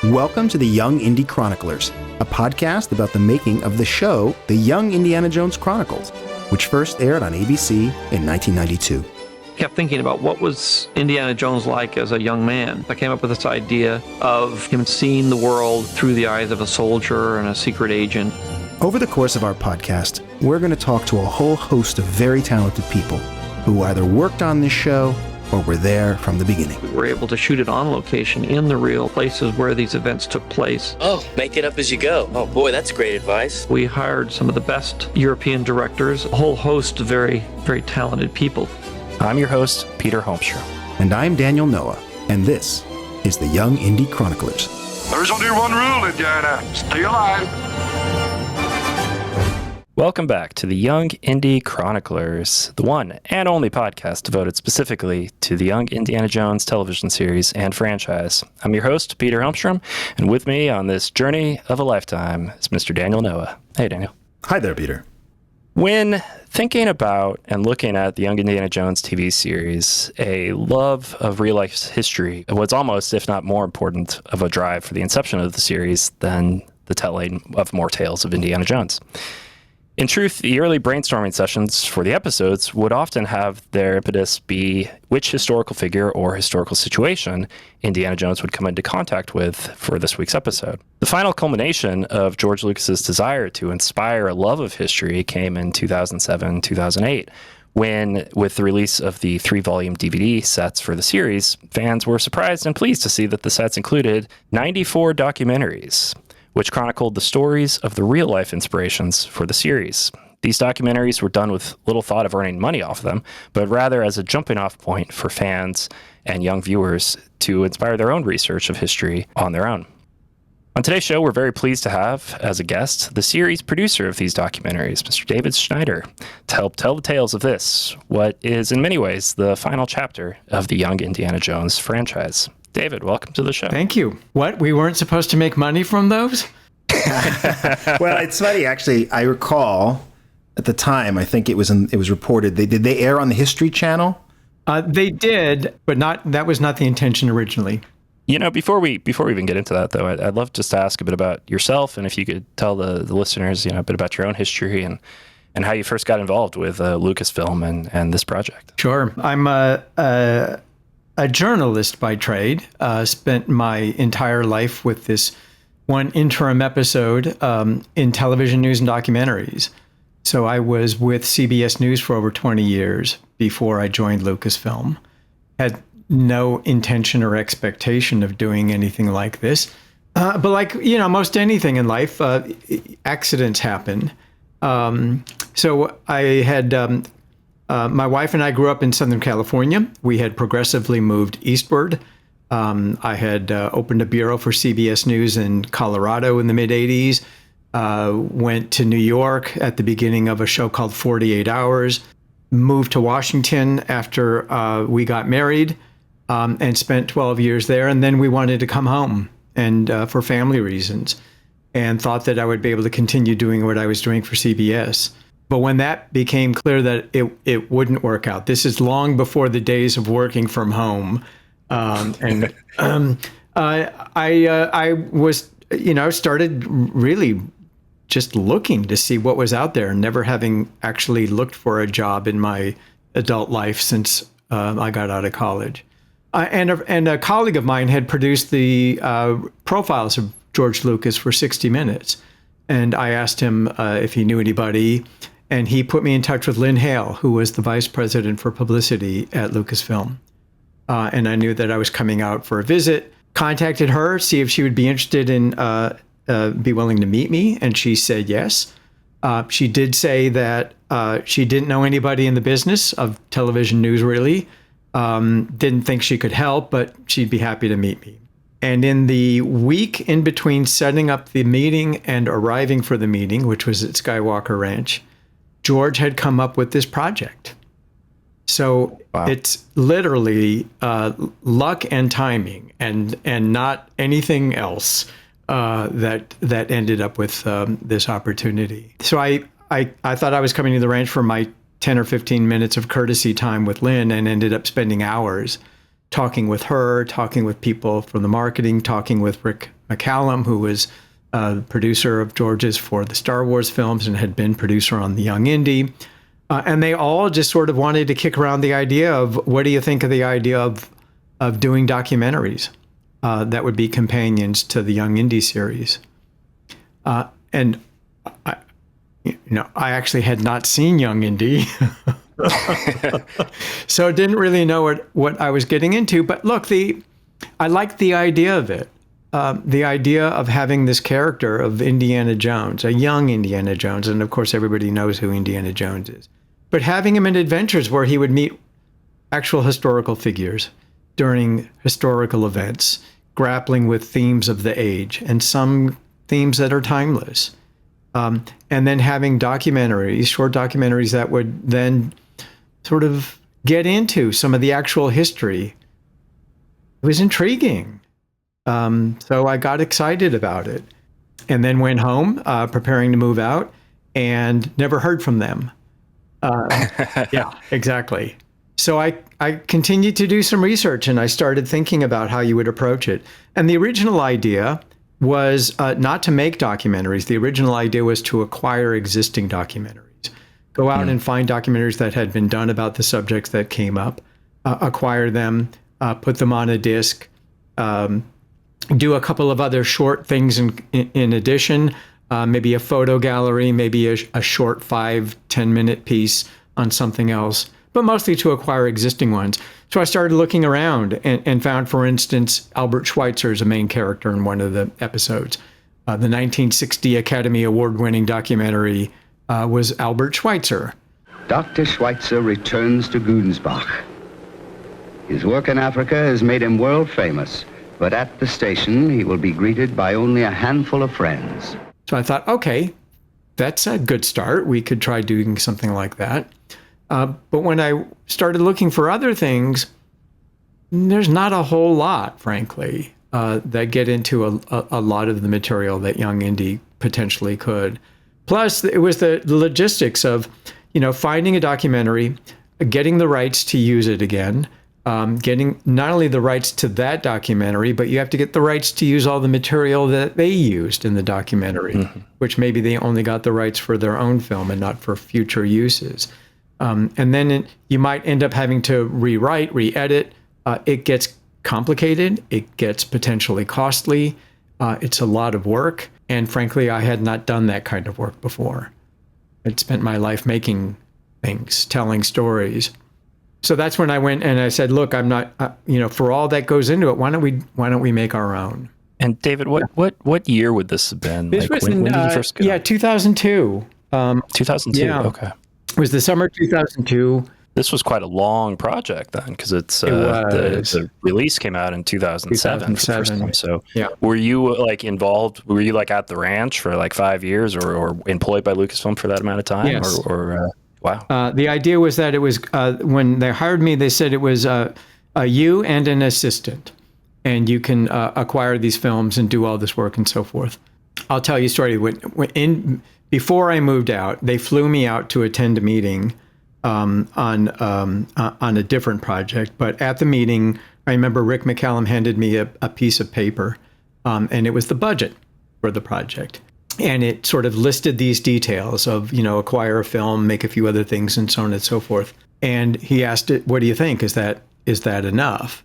Welcome to the Young Indy Chroniclers, a podcast about the making of the show The Young Indiana Jones Chronicles, which first aired on ABC in 1992. Kept thinking about what was Indiana Jones like as a young man. I came up with this idea of him seeing the world through the eyes of a soldier and a secret agent. Over the course of our podcast, we're going to talk to a whole host of very talented people who either worked on this show or were there from the beginning. We were able to shoot it on location in the real places where these events took place. Oh, make it up as you go. Oh boy, that's great advice. We hired some of the best European directors, a whole host of very, very talented people. I'm your host, Peter Holmstrom. And I'm Daniel Noah, and this is the Young Indy Chroniclers. There's only one rule, Indiana. Stay alive. Welcome back to the Young Indy Chroniclers, the one and only podcast devoted specifically to the Young Indiana Jones television series and franchise. I'm your host, Peter Holmstrom, and with me on this journey of a lifetime is Mr. Daniel Noah. Hey, Daniel. Hi there, Peter. When thinking about and looking at the Young Indiana Jones TV series, a love of real-life history was almost, if not more important, of a drive for the inception of the series than the telling of more tales of Indiana Jones. In truth, the early brainstorming sessions for the episodes would often have their impetus be which historical figure or historical situation Indiana Jones would come into contact with for this week's episode. The final culmination of George Lucas's desire to inspire a love of history came in 2007-2008, when, with the release of the 3-volume DVD sets for the series, fans were surprised and pleased to see that the sets included 94 documentaries, which chronicled the stories of the real-life inspirations for the series. These documentaries were done with little thought of earning money off them, but rather as a jumping-off point for fans and young viewers to inspire their own research of history on their own. On today's show, we're very pleased to have, as a guest, the series producer of these documentaries, Mr. David Schneider, to help tell the tales of this, what is in many ways the final chapter of the Young Indiana Jones franchise. David, welcome to the show. Thank you. What? We weren't supposed to make money from those? Well, it's funny, actually. I recall at the time, I think it was reported, did they air on the History Channel? They did, but that was not the intention originally. You know, before we even get into that, though, I'd love just to ask a bit about yourself, and if you could tell the listeners, a bit about your own history and how you first got involved with Lucasfilm and this project. Sure. I'm a journalist by trade. Spent my entire life with this one interim episode in television news and documentaries. So I was with CBS News for over 20 years before I joined Lucasfilm. Had no intention or expectation of doing anything like this. But like, most anything in life, accidents happen. So I had... my wife and I grew up in Southern California. We had progressively moved eastward. I had opened a bureau for CBS News in Colorado in the mid-'80s. Went to New York at the beginning of a show called 48 Hours. Moved to Washington after we got married and spent 12 years there. And then we wanted to come home and for family reasons, and thought that I would be able to continue doing what I was doing for CBS. But when that became clear that it wouldn't work out, this is long before the days of working from home, I was, started really just looking to see what was out there, never having actually looked for a job in my adult life since I got out of college. And a colleague of mine had produced the profiles of George Lucas for 60 Minutes, and I asked him if he knew anybody. And he put me in touch with Lynn Hale, who was the vice president for publicity at Lucasfilm. And I knew that I was coming out for a visit, contacted her, see if she would be interested in, be willing to meet me. And she said yes. She did say that she didn't know anybody in the business of television news, really. Didn't think she could help, but she'd be happy to meet me. And in the week in between setting up the meeting and arriving for the meeting, which was at Skywalker Ranch, George had come up with this project. So wow. It's literally luck and timing and not anything else that ended up with this opportunity. So I thought I was coming to the ranch for my 10 or 15 minutes of courtesy time with Lynn, and ended up spending hours talking with her, talking with people from the marketing, talking with Rick McCallum, who was producer of George's for the Star Wars films and had been producer on the Young Indy. And they all just sort of wanted to kick around the idea of, what do you think of the idea of doing documentaries that would be companions to the Young Indy series? And I actually had not seen Young Indy, so I didn't really know what I was getting into. But look, I liked the idea of it. The idea of having this character of Indiana Jones, a young Indiana Jones, and of course everybody knows who Indiana Jones is, but having him in adventures where he would meet actual historical figures during historical events, grappling with themes of the age and some themes that are timeless. And then having documentaries, short documentaries that would then sort of get into some of the actual history. It was intriguing. So I got excited about it, and then went home preparing to move out, and never heard from them. Yeah, exactly. So I continued to do some research, and I started thinking about how you would approach it. And the original idea was not to make documentaries. The original idea was to acquire existing documentaries, go out and find documentaries that had been done about the subjects that came up, acquire them, put them on a disc, do a couple of other short things in addition, maybe a photo gallery, maybe a short 5-10 minute piece on something else, but mostly to acquire existing ones. So I started looking around and found, for instance, Albert Schweitzer as a main character in one of the episodes. The 1960 Academy Award-winning documentary was Albert Schweitzer. Dr. Schweitzer returns to Gudensbach. His work in Africa has made him world famous, but at the station he will be greeted by only a handful of friends. So I thought, okay, that's a good start. We could try doing something like that. But when I started looking for other things, there's not a whole lot, frankly, that get into a lot of the material that Young Indy potentially could. Plus, it was the logistics of, finding a documentary, getting the rights to use it again, getting not only the rights to that documentary, but you have to get the rights to use all the material that they used in the documentary, which maybe they only got the rights for their own film and not for future uses. And then you might end up having to rewrite, re-edit. It gets complicated. It gets potentially costly. It's a lot of work. And frankly, I had not done that kind of work before. I'd spent my life making things, telling stories. So that's when I went and I said, look, I'm not, for all that goes into it, why don't we make our own? And David, what year would this have been? This was when did you first go? 2002. 2002, yeah. Okay. It was the summer 2002. This was quite a long project then, because the release came out in 2007 for the first time. So were you involved? Were you at the ranch for 5 years or employed by Lucasfilm for that amount of time? Yes. Wow. The idea was that it was, when they hired me, they said it was you and an assistant, and you can acquire these films and do all this work and so forth. I'll tell you a story. Before I moved out, they flew me out to attend a meeting on a different project. But at the meeting, I remember Rick McCallum handed me a piece of paper, and it was the budget for the project. And it sort of listed these details of, acquire a film, make a few other things, and so on and so forth. And he asked it, what do you think? Is that enough?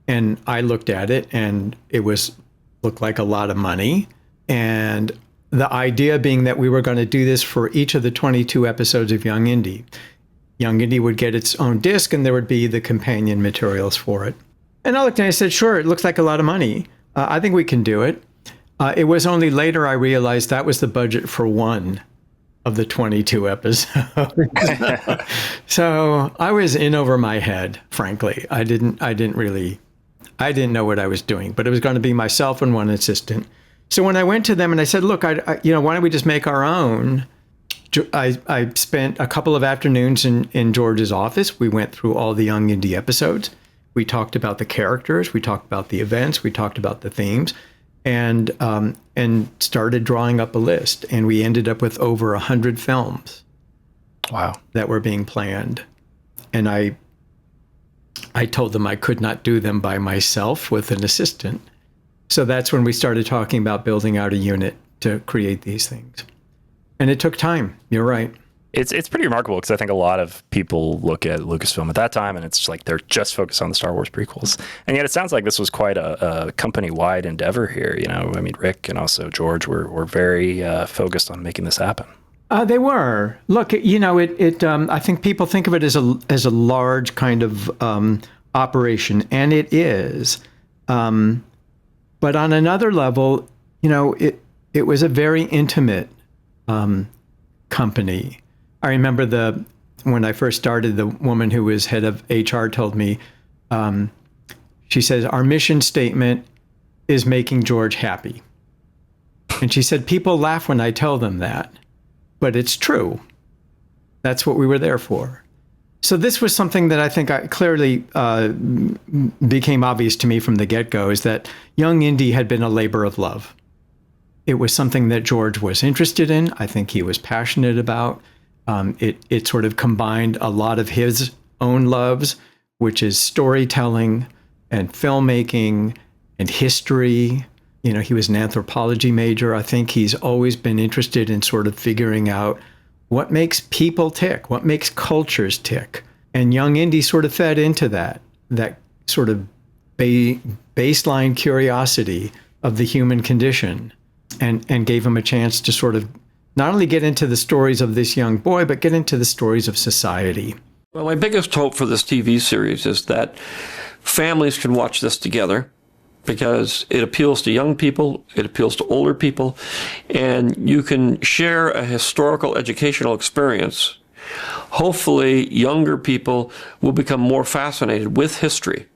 And I looked at it, and it looked like a lot of money. And the idea being that we were going to do this for each of the 22 episodes of Young Indy. Young Indy would get its own disc, and there would be the companion materials for it. And I looked and I said, sure, it looks like a lot of money. I think we can do it. It was only later I realized that was the budget for one of the 22 episodes. So I was in over my head, frankly. I didn't know what I was doing, but it was going to be myself and one assistant. So when I went to them and I said, look, why don't we just make our own? I spent a couple of afternoons in George's office. We went through all the Young Indy episodes. We talked about the characters. We talked about the events. We talked about the themes, and started drawing up a list. And we ended up with over 100 films. Wow. That were being planned. And I told them I could not do them by myself with an assistant. So that's when we started talking about building out a unit to create these things. And it took time. You're right. It's pretty remarkable because I think a lot of people look at Lucasfilm at that time and it's just like they're just focused on the Star Wars prequels. And yet it sounds like this was quite a company-wide endeavor here. You know, I mean, Rick and also George were very focused on making this happen. They were. Look, you know, I think people think of it as a large kind of operation, and it is. But on another level, you know, it was a very intimate company. I remember when I first started, the woman who was head of HR told me, she says, our mission statement is making George happy. And she said, people laugh when I tell them that, but it's true. That's what we were there for. So this was something that I think clearly became obvious to me from the get-go, is that Young Indy had been a labor of love. It was something that George was interested in. I think he was passionate about. It sort of combined a lot of his own loves, which is storytelling and filmmaking and history. You know, he was an anthropology major. I think he's always been interested in sort of figuring out what makes people tick, what makes cultures tick. And Young Indy sort of fed into that sort of baseline curiosity of the human condition, and gave him a chance to sort of not only get into the stories of this young boy, but get into the stories of society. Well, my biggest hope for this TV series is that families can watch this together, because it appeals to young people, it appeals to older people, and you can share a historical educational experience. Hopefully, younger people will become more fascinated with history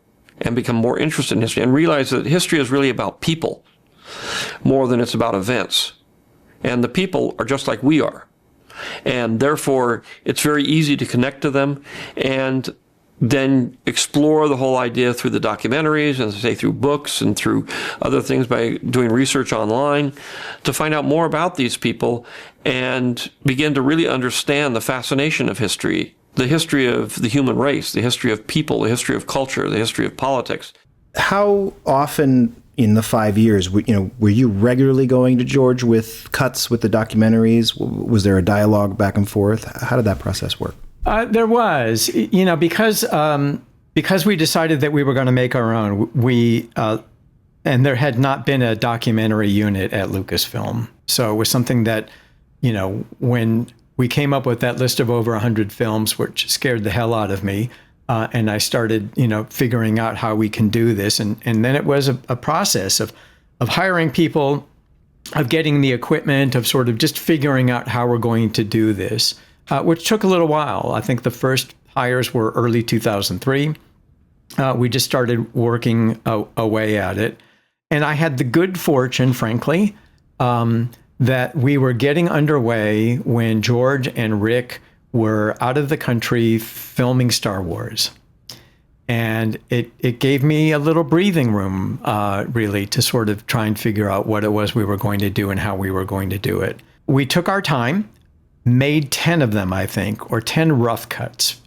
and become more interested in history and realize that history is really about people more than it's about events. And the people are just like we are. And therefore, it's very easy to connect to them and then explore the whole idea through the documentaries and say through books and through other things by doing research online to find out more about these people and begin to really understand the fascination of history, the history of the human race, the history of people, the history of culture, the history of politics. How often in the 5 years, were you regularly going to George with cuts with the documentaries? Was there a dialogue back and forth? How did that process work? There was, because we decided that we were going to make our own. And there had not been a documentary unit at Lucasfilm, so it was something that, when we came up with that list of over 100 films, which scared the hell out of me. And I started, figuring out how we can do this. And then it was a process of hiring people, of getting the equipment, of sort of just figuring out how we're going to do this, which took a little while. I think the first hires were early 2003. We just started working away at it. And I had the good fortune, frankly, that we were getting underway when George and Rick were out of the country filming Star Wars. And it gave me a little breathing room, really, to sort of try and figure out what it was we were going to do and how we were going to do it. We took our time, made 10 of them, I think, or 10 rough cuts,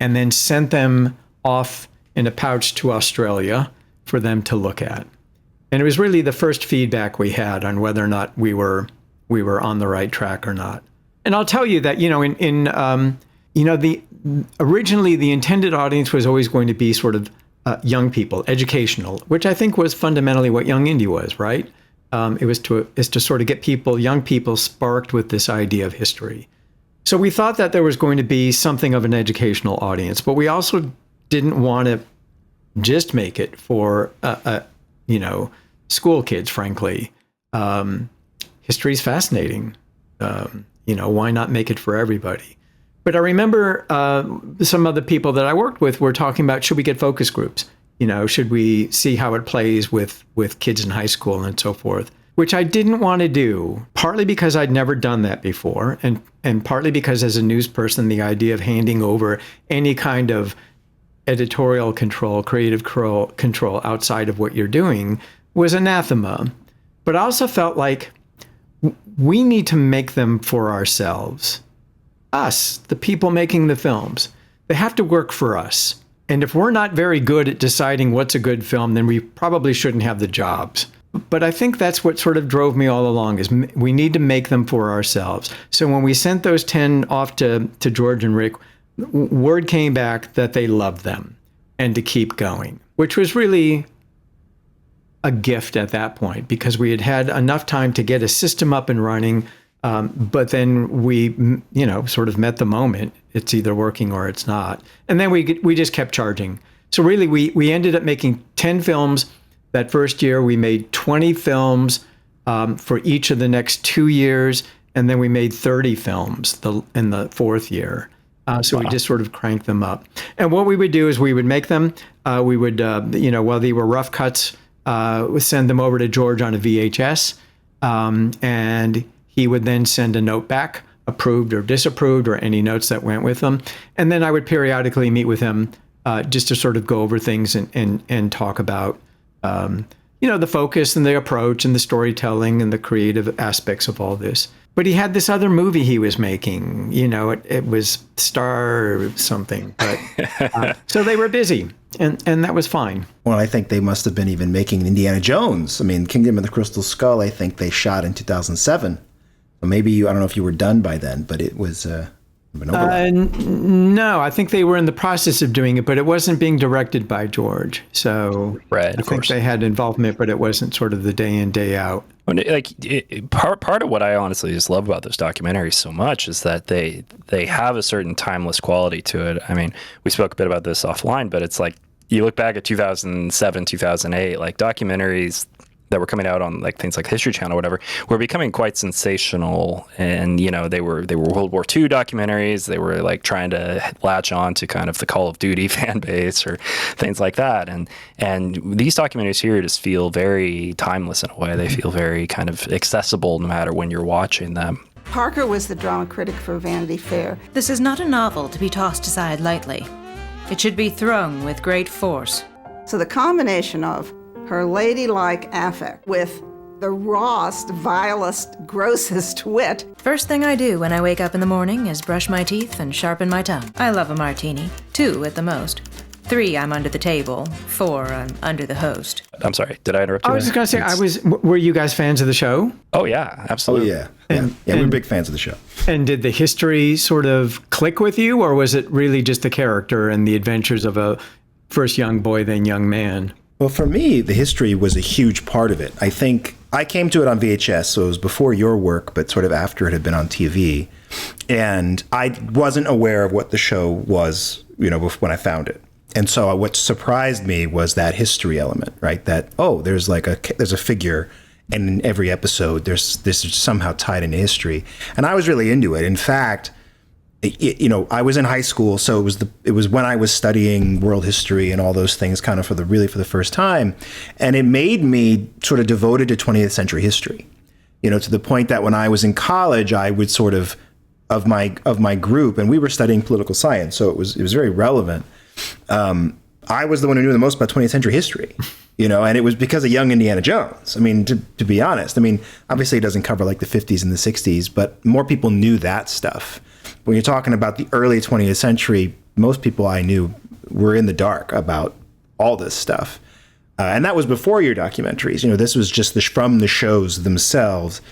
and then sent them off in a pouch to Australia for them to look at. And it was really the first feedback we had on whether or not we were on the right track or not. And I'll tell you that, originally the intended audience was always going to be sort of young people, educational, which I think was fundamentally what Young Indy was, right? It was to sort of get young people sparked with this idea of history. So we thought that there was going to be something of an educational audience, but we also didn't want to just make it for, school kids, frankly. History is fascinating. Why not make it for everybody? But I remember some of the people that I worked with were talking about, should we get focus groups? Should we see how it plays with kids in high school and so forth? Which I didn't want to do, partly because I'd never done that before, and partly because as a news person, the idea of handing over any kind of editorial control, creative control outside of what you're doing was anathema. But I also felt like we need to make them for ourselves. Us, the people making the films. They have to work for us. And if we're not very good at deciding what's a good film, then we probably shouldn't have the jobs. But I think that's what sort of drove me all along, is we need to make them for ourselves. So when we sent those 10 off to George and Rick, word came back that they loved them and to keep going, which was really a gift at that point, because we had had enough time to get a system up and running. But then we, sort of met the moment. It's either working or it's not. And then we just kept charging. So really, we ended up making 10 films. That first year, we made 20 films for each of the next 2 years. And then we made 30 films in the fourth year. So we just sort of cranked them up. And what we would do is we would make them. We would, while they were rough cuts, send them over to George on a VHS. And he would then send a note back, approved or disapproved, or any notes that went with them. And then I would periodically meet with him just to sort of go over things and talk about, the focus and the approach and the storytelling and the creative aspects of all this. But he had this other movie he was making, it was Star or something. But, so they were busy, and that was fine. Well, I think they must have been even making Indiana Jones. I mean, Kingdom of the Crystal Skull, I think they shot in 2007. So maybe I don't know if you were done by then, but it was an overlap. No, I think they were in the process of doing it, but it wasn't being directed by George. So right, I think they had involvement, but it wasn't sort of the day in, day out. Part of what I honestly just love about those documentaries so much is that they have a certain timeless quality to it. I mean, we spoke a bit about this offline, but it's like you look back at 2007, 2008, like documentaries that were coming out on like things like History Channel or whatever were becoming quite sensational. And, they were World War II documentaries. They were like trying to latch on to kind of the Call of Duty fan base or things like that. And these documentaries here just feel very timeless in a way. They feel very kind of accessible no matter when you're watching them. Parker was the drama critic for Vanity Fair. This is not a novel to be tossed aside lightly. It should be thrown with great force. So the combination of her ladylike affect with the rawest, vilest, grossest wit. First thing I do when I wake up in the morning is brush my teeth and sharpen my tongue. I love a martini. 2 at the most. 3, I'm under the table. 4, I'm under the host. I'm sorry, did I interrupt you? I was just going to say, were you guys fans of the show? Oh, yeah, absolutely. Oh, yeah. We're big fans of the show. And did the history sort of click with you, or was it really just the character and the adventures of a first young boy, then young man? Well, for me, the history was a huge part of it. I think I came to it on VHS, so it was before your work, but sort of after it had been on TV. And I wasn't aware of what the show was, when I found it. And so what surprised me was that history element, right? That, there's a figure, and in every episode, this is somehow tied into history. And I was really into it. In fact, I was in high school, so it was when I was studying world history and all those things kind of for the first time. And it made me sort of devoted to 20th century history, to the point that when I was in college, I would sort of my group, and we were studying political science, so it was very relevant. I was the one who knew the most about 20th century history, and it was because of Young Indiana Jones. I mean, to be honest, obviously it doesn't cover like the 50s and the 60s, but more people knew that stuff. When you're talking about the early 20th century, most people I knew were in the dark about all this stuff. And that was before your documentaries. This was just from the shows themselves.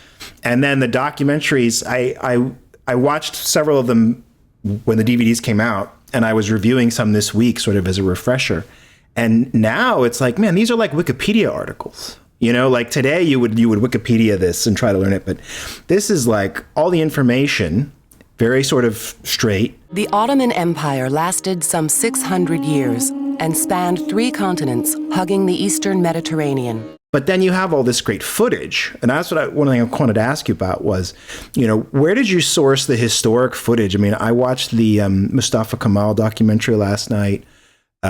And then the documentaries, I watched several of them when the DVDs came out, and I was reviewing some this week sort of as a refresher. And now it's like, man, these are like Wikipedia articles. Like today you would Wikipedia this and try to learn it, but this is like all the information, very sort of straight. The Ottoman Empire lasted some 600 years and spanned 3 continents, hugging the eastern Mediterranean. But then you have all this great footage. And that's what one thing I wanted to ask you about was, where did you source the historic footage? I watched the Mustafa Kemal documentary last night,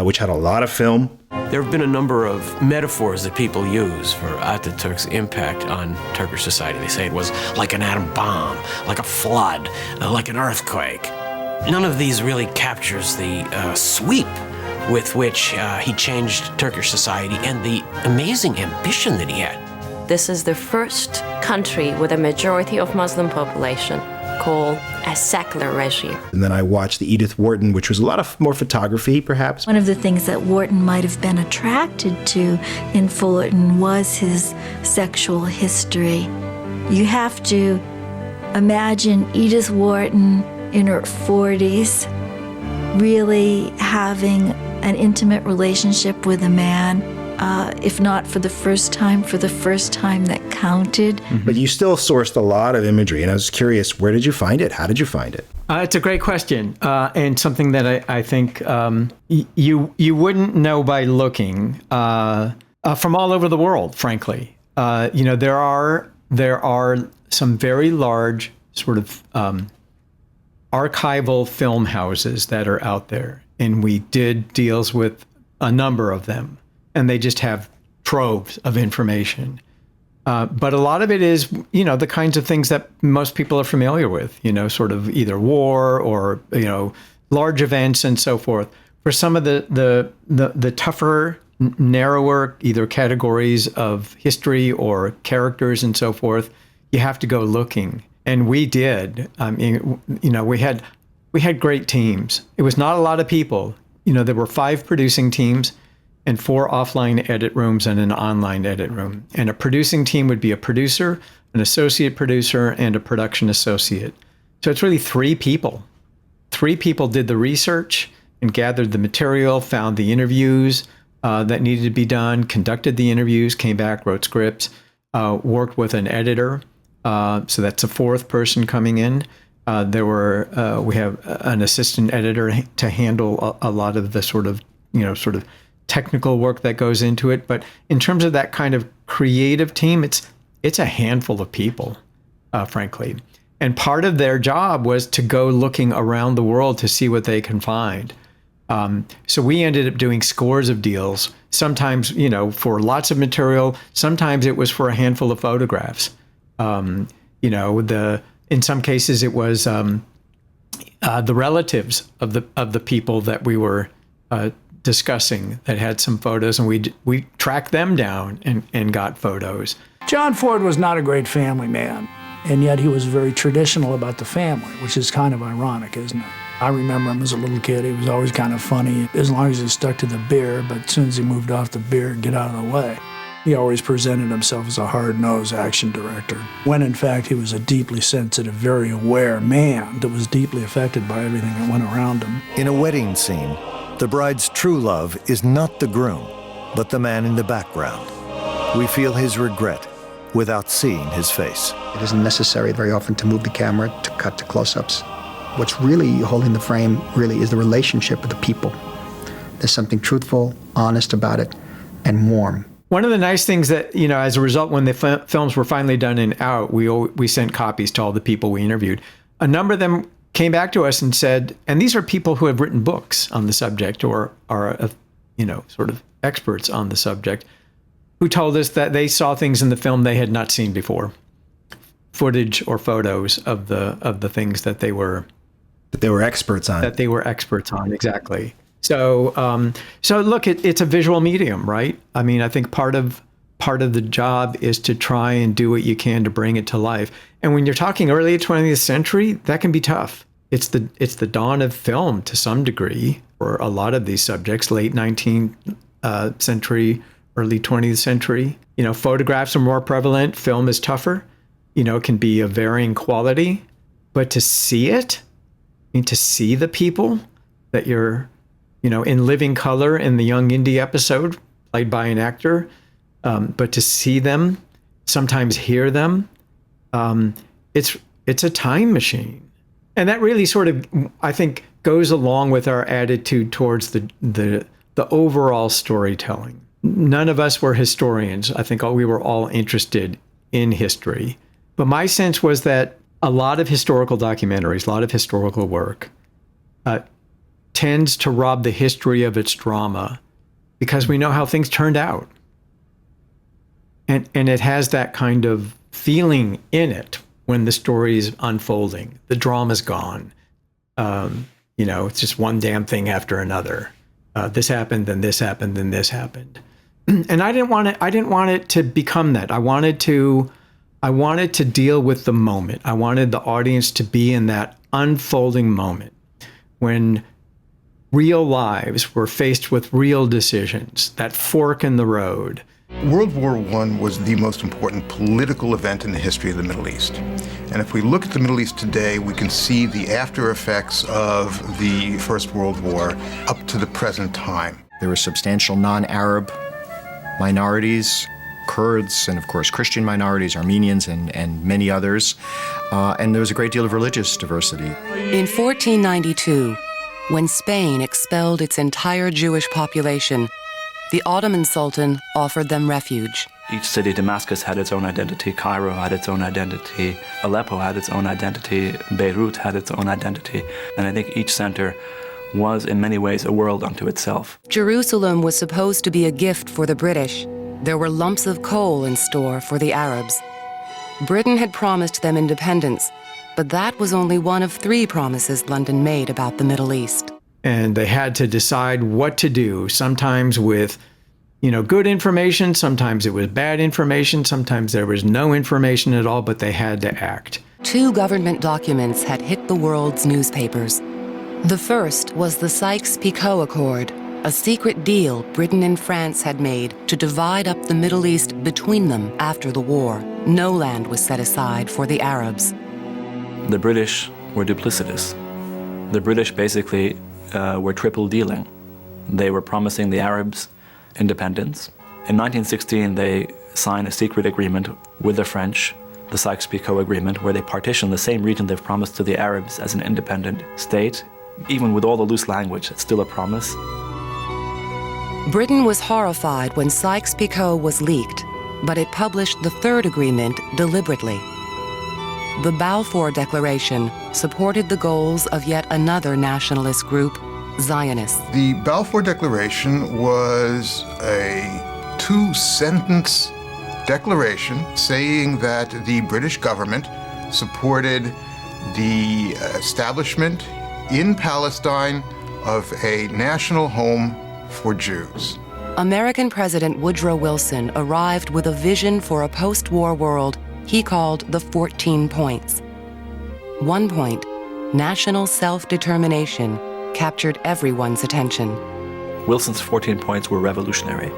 which had a lot of film. There have been a number of metaphors that people use for Ataturk's impact on Turkish society. They say it was like an atom bomb, like a flood, like an earthquake. None of these really captures the sweep with which he changed Turkish society and the amazing ambition that he had. This is the first country with a majority of Muslim population, coal a secular regime. And then I watched the Edith Wharton, which was a lot of more photography, perhaps. One of the things that Wharton might have been attracted to in Fullerton was his sexual history. You have to imagine Edith Wharton in her 40s really having an intimate relationship with a man, if not for the first time that counted. But you still sourced a lot of imagery, and I was curious, where did you find it? How did you find it? It's a great question, and something that I think you wouldn't know by looking from all over the world, frankly. There are some very large sort of archival film houses that are out there, and we did deals with a number of them, and they just have troves of information. But a lot of it is, the kinds of things that most people are familiar with, sort of either war or, large events and so forth. For some of the tougher, narrower either categories of history or characters and so forth, you have to go looking. And we did. I mean, we had great teams. It was not a lot of people. There were 5 producing teams and 4 offline edit rooms and an online edit room. And a producing team would be a producer, an associate producer, and a production associate. So it's really 3 people. 3 people did the research and gathered the material, found the interviews that needed to be done, conducted the interviews, came back, wrote scripts, worked with an editor. So that's a 4th person coming in. We have an assistant editor to handle a lot of the sort of technical work that goes into it. But in terms of that kind of creative team, it's a handful of people, frankly. And part of their job was to go looking around the world to see what they can find. So we ended up doing scores of deals, sometimes, for lots of material. Sometimes it was for a handful of photographs. In some cases it was the relatives of the people that we were discussing that had some photos, and we tracked them down and got photos. John Ford was not a great family man, and yet he was very traditional about the family, which is kind of ironic, isn't it? I remember him as a little kid. He was always kind of funny, as long as he stuck to the beer, but as soon as he moved off the beer, get out of the way. He always presented himself as a hard-nosed action director, when in fact he was a deeply sensitive, very aware man that was deeply affected by everything that went around him. In a wedding scene, the bride's true love is not the groom, but the man in the background. We feel his regret without seeing his face. It isn't necessary very often to move the camera to cut to close-ups. What's really holding the frame really is the relationship with the people. There's something truthful, honest about it, and warm. One of the nice things that, as a result, when the films were finally done and out, we sent copies to all the people we interviewed. A number of them came back to us and said, and these are people who have written books on the subject or are, sort of experts on the subject, who told us that they saw things in the film they had not seen before, footage or photos of the things that they were experts on. That they were experts on, exactly. So look, it's a visual medium, right? I mean, I think part of the job is to try and do what you can to bring it to life. And when you're talking early 20th century, that can be tough. It's the dawn of film to some degree for a lot of these subjects, late 19th century, early 20th century. Photographs are more prevalent. Film is tougher. It can be of varying quality. But to see it, to see the people that you're, in living color in the Young Indy episode, played by an actor, but to see them, sometimes hear them, it's a time machine. And that really sort of, I think, goes along with our attitude towards the overall storytelling. None of us were historians. I think we were all interested in history. But my sense was that a lot of historical documentaries, a lot of historical work, tends to rob the history of its drama because we know how things turned out. And it has that kind of feeling in it when the story is unfolding. The drama's gone. It's just one damn thing after another. This happened, then this happened, then this happened. And I didn't want it to become that. I wanted to deal with the moment. I wanted the audience to be in that unfolding moment when real lives were faced with real decisions, that fork in the road. World War I was the most important political event in the history of the Middle East. And if we look at the Middle East today, we can see the after effects of the First World War up to the present time. There were substantial non-Arab minorities, Kurds, and of course Christian minorities, Armenians, and many others. And there was a great deal of religious diversity. In 1492, when Spain expelled its entire Jewish population, the Ottoman Sultan offered them refuge. Each city, Damascus had its own identity, Cairo had its own identity, Aleppo had its own identity, Beirut had its own identity, and I think each center was in many ways a world unto itself. Jerusalem was supposed to be a gift for the British. There were lumps of coal in store for the Arabs. Britain had promised them independence, but that was only one of 3 promises London made about the Middle East. And they had to decide what to do, sometimes with, good information, sometimes it was bad information, sometimes there was no information at all, but they had to act. 2 government documents had hit the world's newspapers. The first was the Sykes-Picot Accord, a secret deal Britain and France had made to divide up the Middle East between them after the war. No land was set aside for the Arabs. The British were duplicitous. The British basically were triple dealing. They were promising the Arabs independence. In 1916, they signed a secret agreement with the French, the Sykes-Picot Agreement, where they partitioned the same region they've promised to the Arabs as an independent state. Even with all the loose language, it's still a promise. Britain was horrified when Sykes-Picot was leaked, but it published the third agreement deliberately. The Balfour Declaration supported the goals of yet another nationalist group, Zionists. The Balfour Declaration was a 2-sentence declaration saying that the British government supported the establishment in Palestine of a national home for Jews. American President Woodrow Wilson arrived with a vision for a post-war world he called the 14 points. 1 point, national self-determination, captured everyone's attention. Wilson's 14 points were revolutionary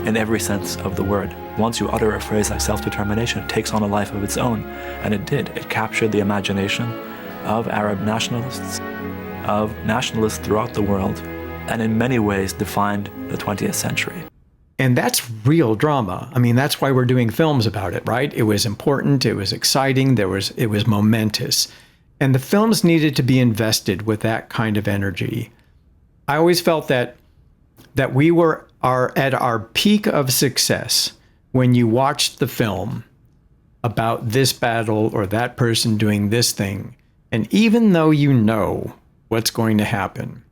in every sense of the word. Once you utter a phrase like self-determination, it takes on a life of its own, and it did. It captured the imagination of Arab nationalists, of nationalists throughout the world, and in many ways defined the 20th century. And that's real drama. I mean, that's why we're doing films about it, right? It was important, it was exciting, it was momentous. And the films needed to be invested with that kind of energy. I always felt that we were at our peak of success when you watched the film about this battle or that person doing this thing. And even though you know what's going to happen,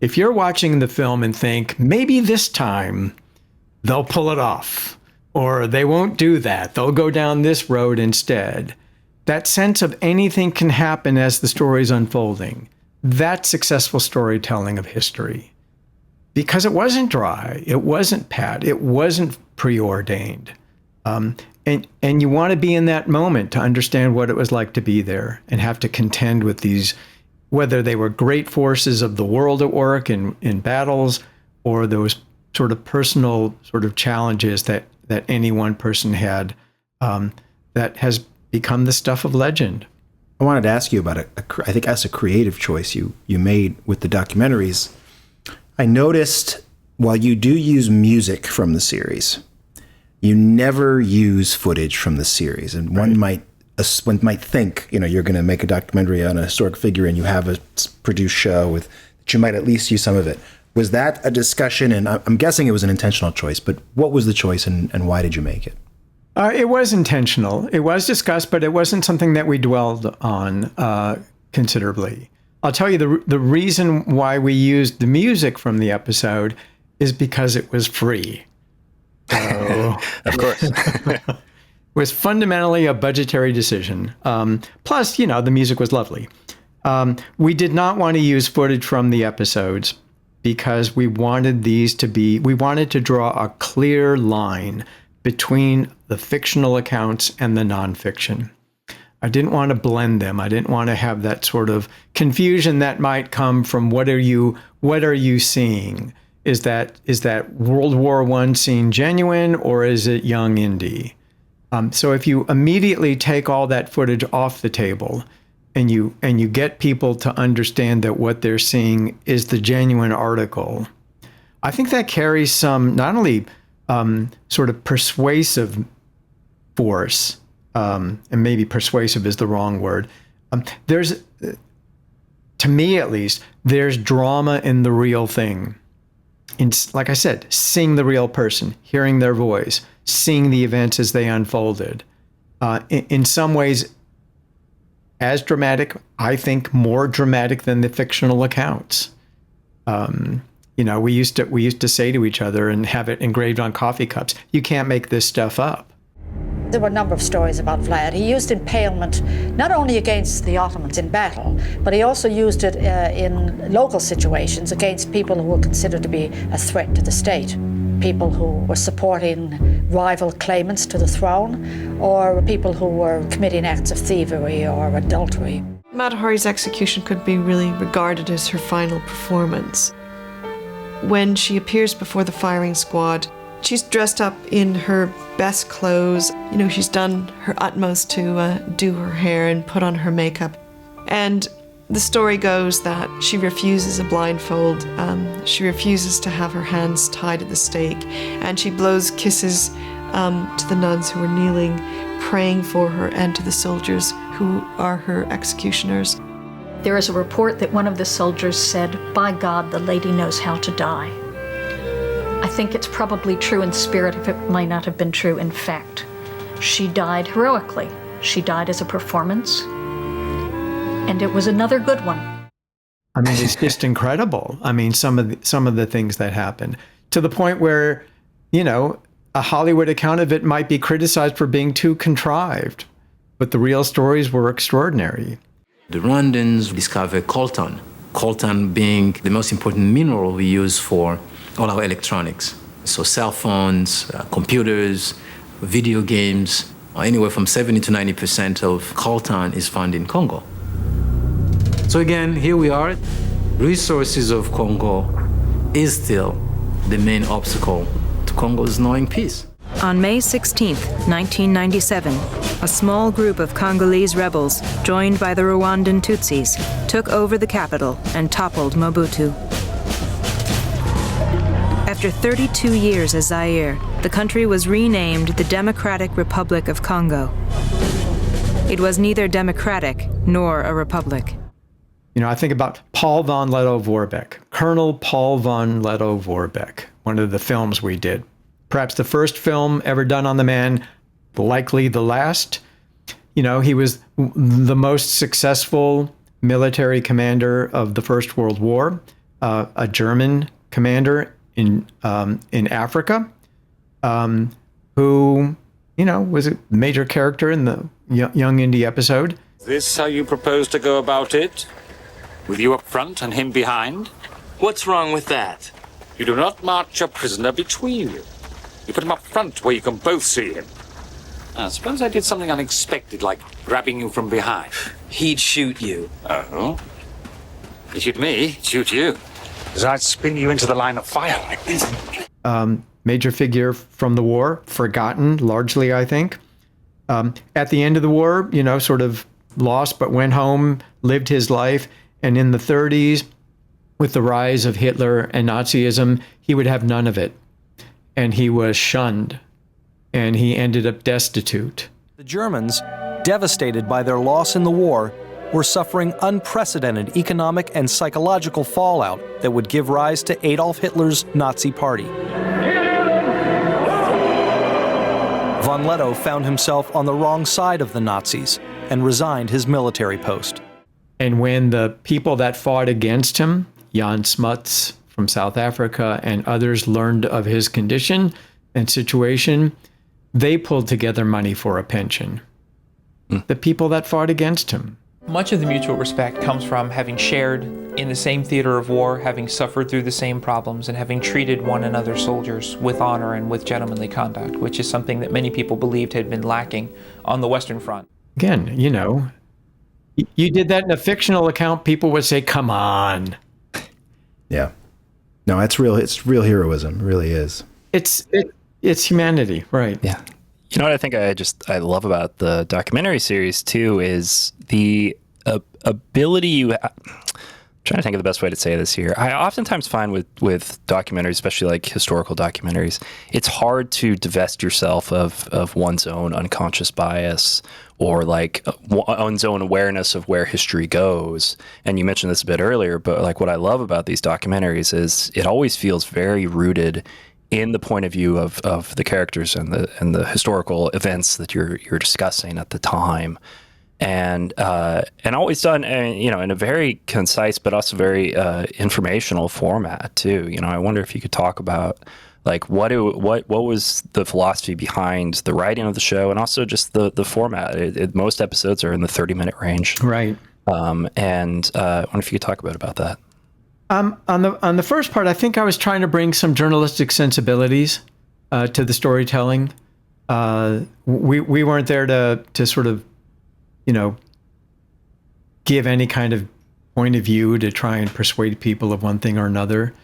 if you're watching the film and think, maybe this time they'll pull it off, or they won't do that, they'll go down this road instead, that sense of anything can happen as the story's unfolding, that's successful storytelling of history. Because it wasn't dry, it wasn't pat, it wasn't preordained. And you want to be in that moment to understand what it was like to be there and have to contend with these, whether they were great forces of the world at work in battles, or those sort of personal sort of challenges that any one person had, that has become the stuff of legend. I wanted to ask you about I think as a creative choice you made with the documentaries. I noticed while you do use music from the series, you never use footage from the series. And one might think, you're going to make a documentary on a historic figure and you have a produced show that you might at least use some of it. Was that a discussion? And I'm guessing it was an intentional choice, but what was the choice and why did you make it? It was intentional. It was discussed, but it wasn't something that we dwelled on considerably. I'll tell you the reason why we used the music from the episode is because it was free. So, of course. It was fundamentally a budgetary decision. Plus, the music was lovely. We did not want to use footage from the episodes because we wanted to draw a clear line between the fictional accounts and the nonfiction. I didn't want to blend them. I didn't want to have that sort of confusion that might come from what are you seeing? Is that World War I scene genuine, or is it Young Indy? So if you immediately take all that footage off the table and you get people to understand that what they're seeing is the genuine article, I think that carries some not only sort of persuasive force, and maybe persuasive is the wrong word. There's, to me at least, there's drama in the real thing. Like I said, seeing the real person, hearing their voice, seeing the events as they unfolded. In some ways, as dramatic, I think more dramatic than the fictional accounts. We used to say to each other and have it engraved on coffee cups, you can't make this stuff up. There were a number of stories about Vlad. He used impalement not only against the Ottomans in battle, but he also used it in local situations against people who were considered to be a threat to the state. People who were supporting rival claimants to the throne, or people who were committing acts of thievery or adultery. Mata Hari's execution could be really regarded as her final performance. When she appears before the firing squad, she's dressed up in her best clothes. She's done her utmost to do her hair and put on her makeup. And the story goes that she refuses a blindfold. She refuses to have her hands tied at the stake. And she blows kisses to the nuns who are kneeling, praying for her, and to the soldiers who are her executioners. There is a report that one of the soldiers said, "By God, the lady knows how to die." I think it's probably true in spirit if it might not have been true in fact. She died heroically. She died as a performance, and it was another good one. I mean, it's just incredible. I mean, some of the things that happen, to the point where, a Hollywood account of it might be criticized for being too contrived, but the real stories were extraordinary. The Rwandans discovered coltan, coltan being the most important mineral we use for all our electronics. So cell phones, computers, video games, anywhere from 70 to 90% of coltan is found in Congo. So again, here we are. Resources of Congo is still the main obstacle to Congo's knowing peace. On May 16, 1997, a small group of Congolese rebels, joined by the Rwandan Tutsis, took over the capital and toppled Mobutu. After 32 years as Zaire, the country was renamed the Democratic Republic of Congo. It was neither democratic nor a republic. I think about Paul von Lettow-Vorbeck, Colonel Paul von Lettow-Vorbeck, one of the films we did. Perhaps the first film ever done on the man, likely the last. He was the most successful military commander of the First World War, a German commander in Africa, who, was a major character in the Young Indy episode. Is this how you propose to go about it? With you up front and him behind? What's wrong with that? You do not march a prisoner between you. You put him up front where you can both see him. Now, suppose I did something unexpected, like grabbing you from behind. He'd shoot you. Oh? He'd shoot me, shoot you. Because I'd spin you into the line of fire like this. Major figure from the war, forgotten largely, I think. At the end of the war, sort of lost, but went home, lived his life. And in the 30s, with the rise of Hitler and Nazism, he would have none of it. And he was shunned, and he ended up destitute. The Germans, devastated by their loss in the war, were suffering unprecedented economic and psychological fallout that would give rise to Adolf Hitler's Nazi Party. Von Lettow found himself on the wrong side of the Nazis and resigned his military post. And when the people that fought against him, Jan Smuts from South Africa and others, learned of his condition and situation, they pulled together money for a pension. The people that fought against him. Much of the mutual respect comes from having shared in the same theater of war, having suffered through the same problems, and having treated one another's soldiers with honor and with gentlemanly conduct, which is something that many people believed had been lacking on the Western Front. again, you know, you did that in a fictional account, people would say, come on. Yeah. No, it's real heroism. It really is. It's humanity, right? Yeah. You know what I think I love about the documentary series too is the ability you I'm trying to think of the best way to say this here. I oftentimes find with documentaries, especially like historical documentaries, it's hard to divest yourself of one's own unconscious bias or like one's own awareness of where history goes. And you mentioned this a bit earlier, but like what I love about these documentaries is it always feels very rooted in the point of view of the characters and the historical events that you're discussing at the time. And always done, you know, in a very concise but also very informational format too. You know, I wonder if you could talk about like what was the philosophy behind the writing of the show and also just the format. Most episodes are in the 30-minute range, right? And I wonder if you could talk a bit about that. On the first part, I think I was trying to bring some journalistic sensibilities to the storytelling. We weren't there to sort of, you know, give any kind of point of view to try and persuade people of one thing or another.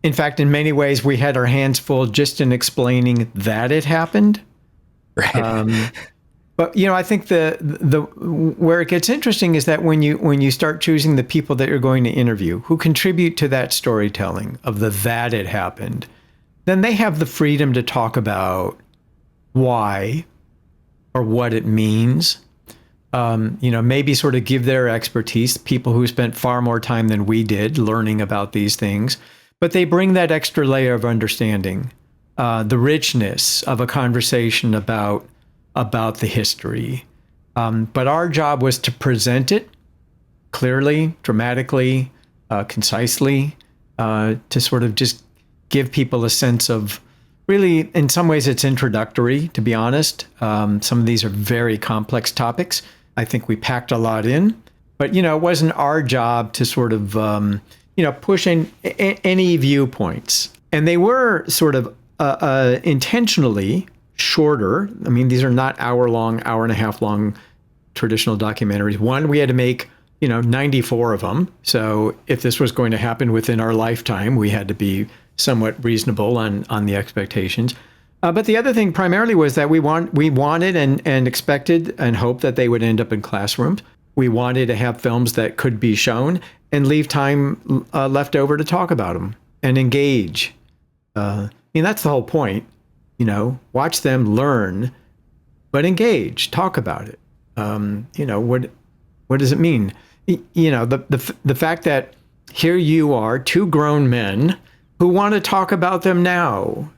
In fact, in many ways, we had our hands full just in explaining that it happened. Right. But you know, I think the where it gets interesting is that when you start choosing the people that you're going to interview who contribute to that storytelling of that it happened, then they have the freedom to talk about why or what it means. You know, maybe sort of give their expertise, people who spent far more time than we did learning about these things, but they bring that extra layer of understanding, the richness of a conversation about the history. But our job was to present it clearly, dramatically, concisely, to sort of just give people a sense of, really, in some ways it's introductory, to be honest. Some of these are very complex topics. I think we packed a lot in, but, you know, it wasn't our job to sort of, you know, push in any viewpoints. And they were sort of intentionally shorter. I mean, these are not hour and a half long traditional documentaries. One, we had to make, you know, 94 of them. So if this was going to happen within our lifetime, we had to be somewhat reasonable on the expectations. But the other thing primarily was that we wanted and expected and hoped that they would end up in classrooms. We wanted to have films that could be shown and leave time left over to talk about them and engage. I mean, that's the whole point. You know, watch them, learn, but engage, talk about it. You know, what does it mean? You know, the fact that here you are, two grown men who want to talk about them now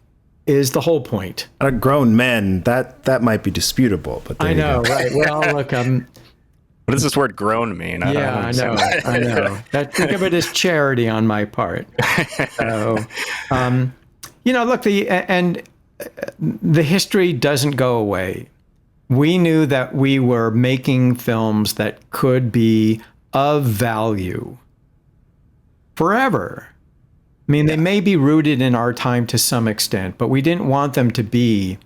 is the whole point. Grown men, that might be disputable, but I know, right? Well, look, what does this word "grown" mean? I know. Think of it as charity on my part. So, you know, look, the history doesn't go away. We knew that we were making films that could be of value forever. I mean, they may be rooted in our time to some extent, but we didn't want them to be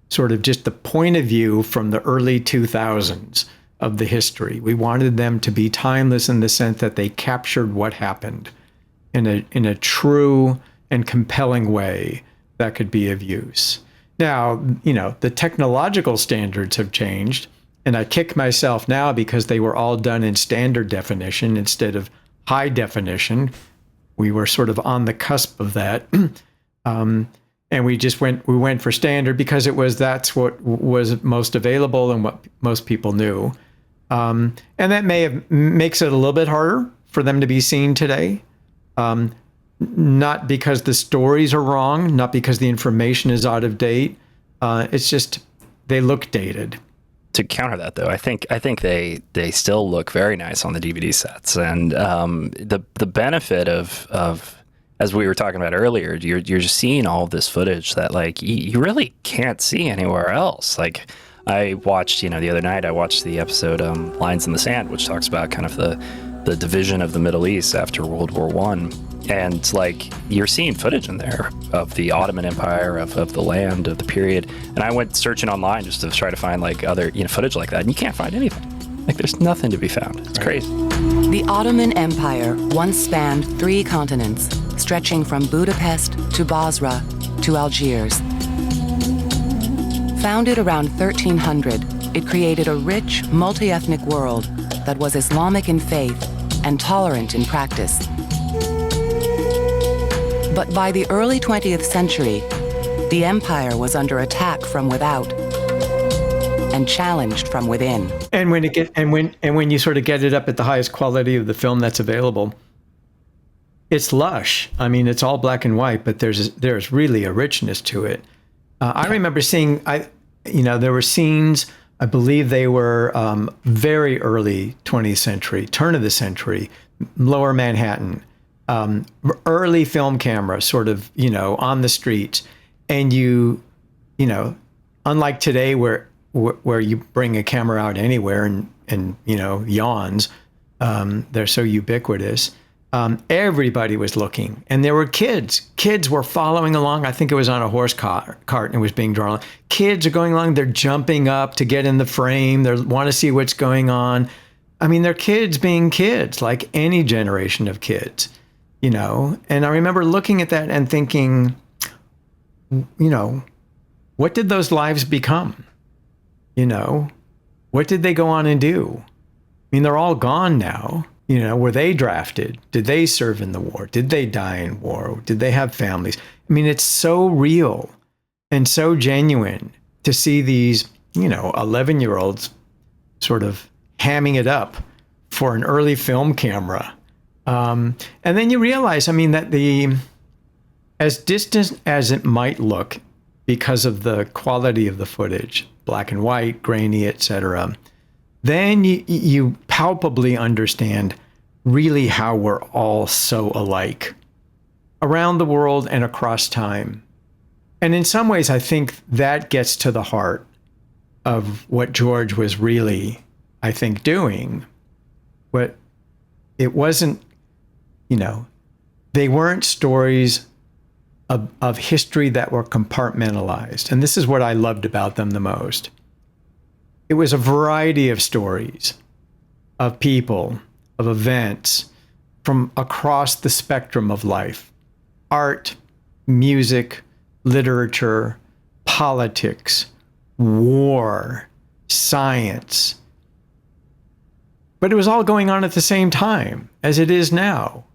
sort of just the point of view from the early 2000s of the history. We wanted them to be timeless in the sense that they captured what happened in a true and compelling way that could be of use. Now, you know, the technological standards have changed, and I kick myself now because they were all done in standard definition instead of high definition. We were sort of on the cusp of that. And we went for standard because that's what was most available and what most people knew. And that makes it a little bit harder for them to be seen today. Not because the stories are wrong, not because the information is out of date. It's just they look dated. To counter that, though, I think they still look very nice on the DVD sets, and the benefit of as we were talking about earlier, you're just seeing all of this footage that like you really can't see anywhere else. Like I watched, the other night I watched the episode Lines in the Sand, which talks about kind of the division of the Middle East after World War I. And like, you're seeing footage in there of the Ottoman Empire, of the land, of the period. And I went searching online just to try to find like other, footage like that. And you can't find anything. Like, there's nothing to be found. It's crazy. The Ottoman Empire once spanned 3 continents, stretching from Budapest to Basra to Algiers. Founded around 1300, it created a rich, multi-ethnic world that was Islamic in faith and tolerant in practice. But by the early 20th century, the empire was under attack from without and challenged from within. And when you sort of get it up at the highest quality of the film that's available, it's lush. I mean, it's all black and white, but there's really a richness to it. I remember seeing, there were scenes, I believe they were very early 20th century, turn of the century, lower Manhattan, early film camera, sort of, on the streets. And unlike today where you bring a camera out anywhere and yawns, they're so ubiquitous. Everybody was looking, and there were kids. Kids were following along. I think it was on a horse cart and it was being drawn. Kids are going along. They're jumping up to get in the frame. They want to see what's going on. I mean, they're kids being kids, like any generation of kids, And I remember looking at that and thinking, what did those lives become? What did they go on and do? I mean, they're all gone now. Were they drafted? Did they serve in the war? Did they die in war? Did they have families? I mean, it's so real and so genuine to see these, 11-year-olds sort of hamming it up for an early film camera. And then you realize, that as distant as it might look because of the quality of the footage, black and white, grainy, etc., then you palpably understand really how we're all so alike around the world and across time. And in some ways, I think that gets to the heart of what George was really, I think, doing. But it wasn't, they weren't stories of history that were compartmentalized. And this is what I loved about them the most. It was a variety of stories, of people, of events from across the spectrum of life. Art, music, literature, politics, war, science. But it was all going on at the same time, as it is now.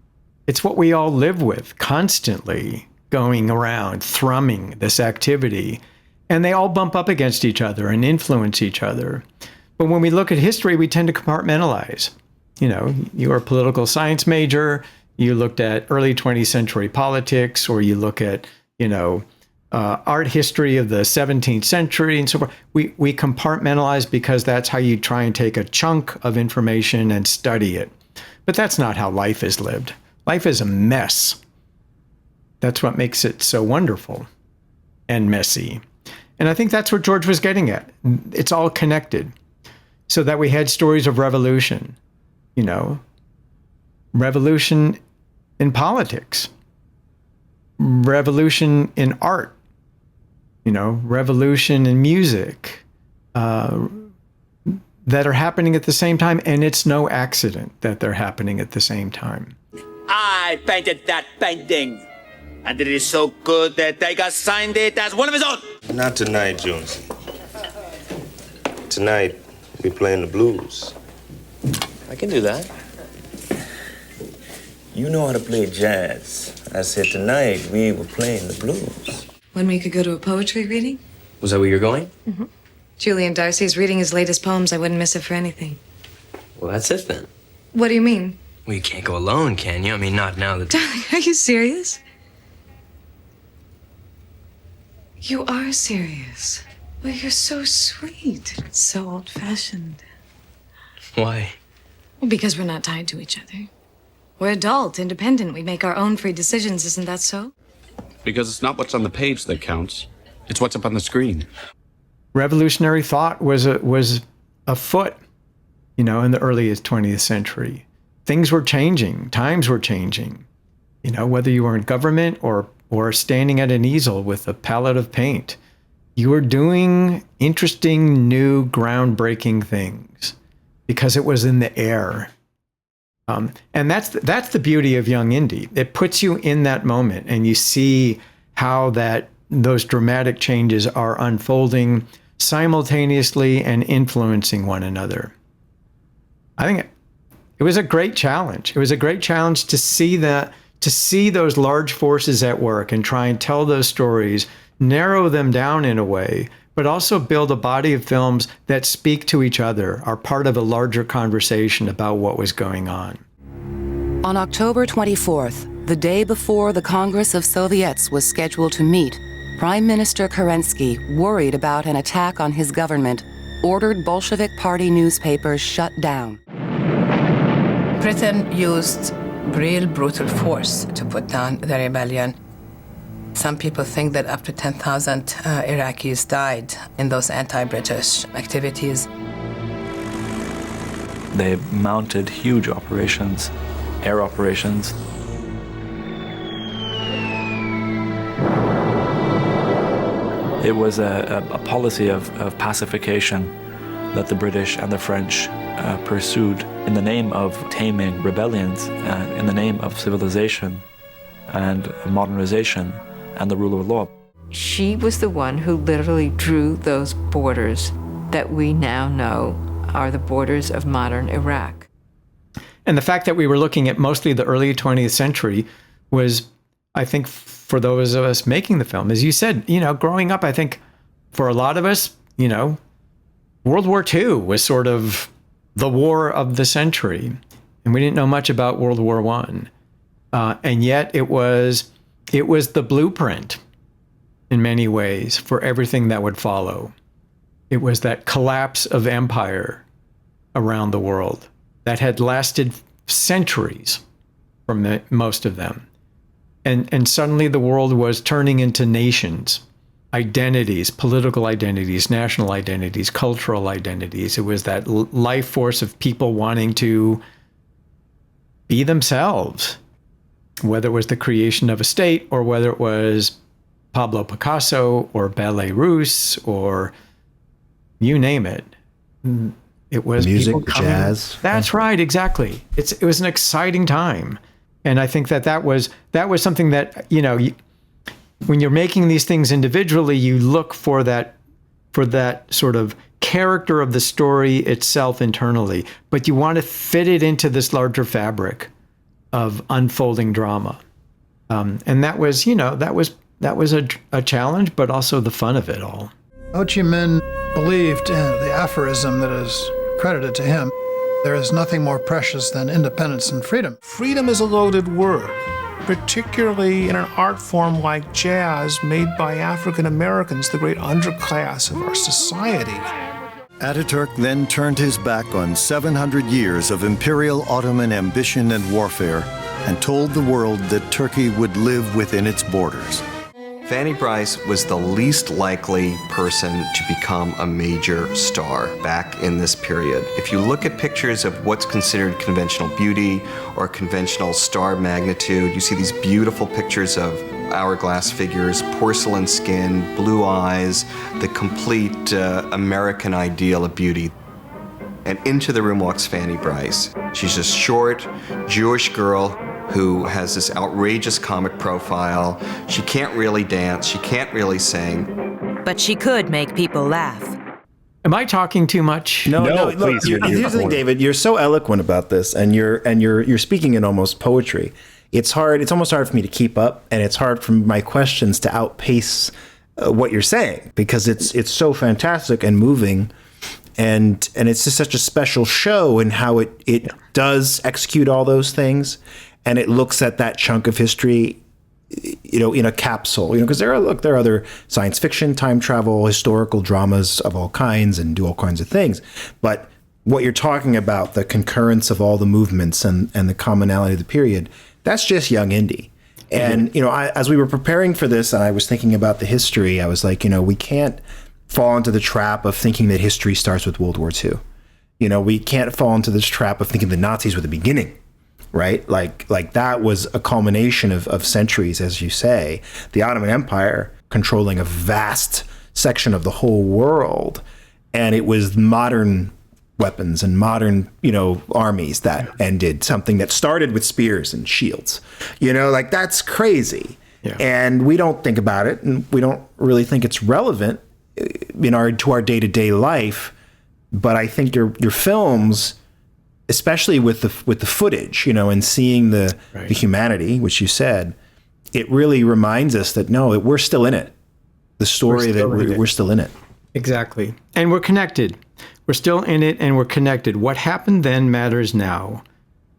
It's what we all live with, constantly going around, thrumming this activity. And they all bump up against each other and influence each other. But when we look at history, we tend to compartmentalize. You're a political science major, you looked at early 20th century politics, or you look at, art history of the 17th century and so forth. We compartmentalize because that's how you try and take a chunk of information and study it. But that's not how life is lived. Life is a mess. That's what makes it so wonderful and messy. And I think that's what George was getting at. It's all connected. So that we had stories of revolution, revolution in politics, revolution in art, revolution in music, that are happening at the same time. And it's no accident that they're happening at the same time. I painted that painting. And it is so good that they got signed it as one of his own. Not tonight, Jonesy. Tonight, we're playing the blues. I can do that. You know how to play jazz. I said tonight we were playing the blues. When we could go to a poetry reading? Was that where you're going? Mm-hmm. Julian Darcy's reading his latest poems. I wouldn't miss it for anything. Well, that's it then. What do you mean? Well, you can't go alone, can you? Not now that... Darling, are you serious? You are serious. Well, you're so sweet. It's so old-fashioned. Why? Well, because we're not tied to each other. We're adult, independent. We make our own free decisions. Isn't that so? Because it's not what's on the page that counts. It's what's up on the screen. Revolutionary thought was afoot, in the earliest 20th century. things were changing, times were changing. You know, whether you were in government or standing at an easel with a palette of paint, you were doing interesting, new, groundbreaking things because it was in the air. And that's the beauty of Young Indy. It puts you in that moment, and you see how those dramatic changes are unfolding simultaneously and influencing one another. I think it was a great challenge. It was a great challenge to see those large forces at work and try and tell those stories, narrow them down in a way, but also build a body of films that speak to each other, are part of a larger conversation about what was going on. On October 24th, the day before the Congress of Soviets was scheduled to meet, Prime Minister Kerensky, worried about an attack on his government, ordered Bolshevik Party newspapers shut down. Britain used real brutal force to put down the rebellion. Some people think that up to 10,000 Iraqis died in those anti-British activities. They mounted huge operations, air operations. It was a policy of pacification that the British and the French pursued in the name of taming rebellions, in the name of civilization and modernization and the rule of law. She was the one who literally drew those borders that we now know are the borders of modern Iraq. And the fact that we were looking at mostly the early 20th century was, I think, for those of us making the film, as you said, you know, growing up, I think for a lot of us, you know, World War II was sort of the war of the century. And we didn't know much about World War I. And yet it was the blueprint in many ways for everything that would follow. It was that collapse of empire around the world that had lasted centuries from most of them. And suddenly the world was turning into nations, identities, political identities, national identities, cultural identities. It was that life force of people wanting to be themselves, whether it was the creation of a state or whether it was Pablo Picasso or Ballet Russe or you name it. It was music, people coming. jazz. That's right, exactly. It was an exciting time. And I think that was something that, you know, when you're making these things individually, you look for that sort of character of the story itself internally, but you want to fit it into this larger fabric of unfolding drama. And that was, you know, that was a challenge, but also the fun of it all. Ho Chi Minh believed in the aphorism that is credited to him: there is nothing more precious than independence and freedom. Freedom is a loaded word, particularly in an art form like jazz made by African Americans, the great underclass of our society. Ataturk then turned his back on 700 years of imperial Ottoman ambition and warfare and told the world that Turkey would live within its borders. Fanny Brice was the least likely person to become a major star back in this period. If you look at pictures of what's considered conventional beauty or conventional star magnitude, you see these beautiful pictures of hourglass figures, porcelain skin, blue eyes, the complete American ideal of beauty. And into the room walks Fanny Brice. She's a short, Jewish girl who has this outrageous comic profile. She can't really dance, she can't really sing. But she could make people laugh. Am I talking too much? No, look, please. Here's the thing, David. You're so eloquent about this, and you're speaking in almost poetry. It's hard. It's almost hard for me to keep up, and it's hard for my questions to outpace what you're saying, because it's so fantastic and moving, and it's just such a special show in how it does execute all those things, and it looks at that chunk of history, you know, in a capsule, you know, because there are other science fiction, time travel, historical dramas of all kinds, and do all kinds of things, but what you're talking about, the concurrence of all the movements and the commonality of the period, that's just Young Indy. And, you know, as we were preparing for this and I was thinking about the history, I was like, you know, we can't fall into the trap of thinking that history starts with World War II. You know, we can't fall into this trap of thinking the Nazis were the beginning right? Like that was a culmination of centuries, as you say. The Ottoman Empire controlling a vast section of the whole world, and it was modern weapons and modern, armies that ended something that started with spears and shields. Like that's crazy. Yeah. And we don't think about it, and we don't really think it's relevant to our day-to-day life. But I think your films, especially with the footage, and seeing the humanity, which you said, it really reminds us that no, we're still in it. The story we're still in it. Exactly. And we're connected. We're still in it, and we're connected. What happened then matters now.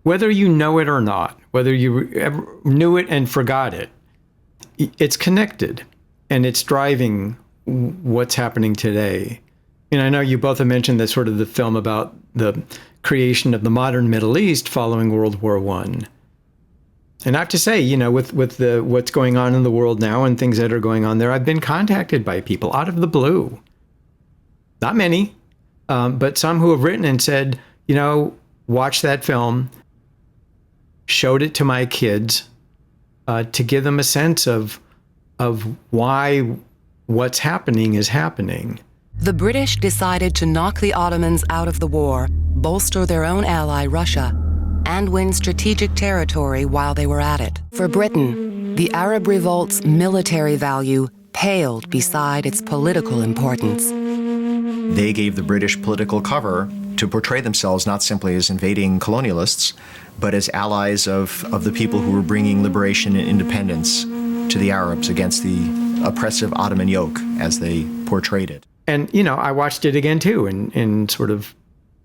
Whether you know it or not, whether you ever knew it and forgot it, it's connected, and it's driving what's happening today. And I know you both have mentioned that sort of the film about the creation of the modern Middle East following World War I. And I have to say, with what's going on in the world now and things that are going on there, I've been contacted by people out of the blue. Not many, but some who have written and said, watch that film, showed it to my kids to give them a sense of why what's happening is happening. The British decided to knock the Ottomans out of the war, bolster their own ally Russia, and win strategic territory while they were at it. For Britain, the Arab Revolt's military value paled beside its political importance. They gave the British political cover to portray themselves not simply as invading colonialists, but as allies of the people who were bringing liberation and independence to the Arabs against the oppressive Ottoman yoke, as they portrayed it. And, I watched it again, too, and sort of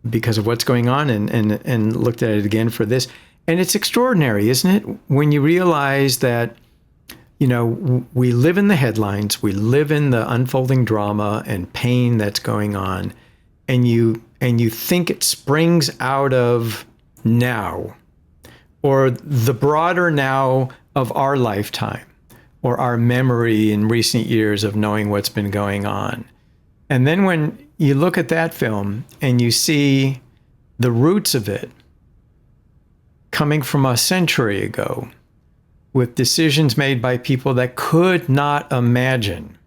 because of what's going on and looked at it again for this. And it's extraordinary, isn't it? When you realize that, we live in the headlines, we live in the unfolding drama and pain that's going on, and you think it springs out of now, or the broader now of our lifetime, or our memory in recent years of knowing what's been going on. And then when you look at that film and you see the roots of it coming from a century ago, with decisions made by people that could not imagine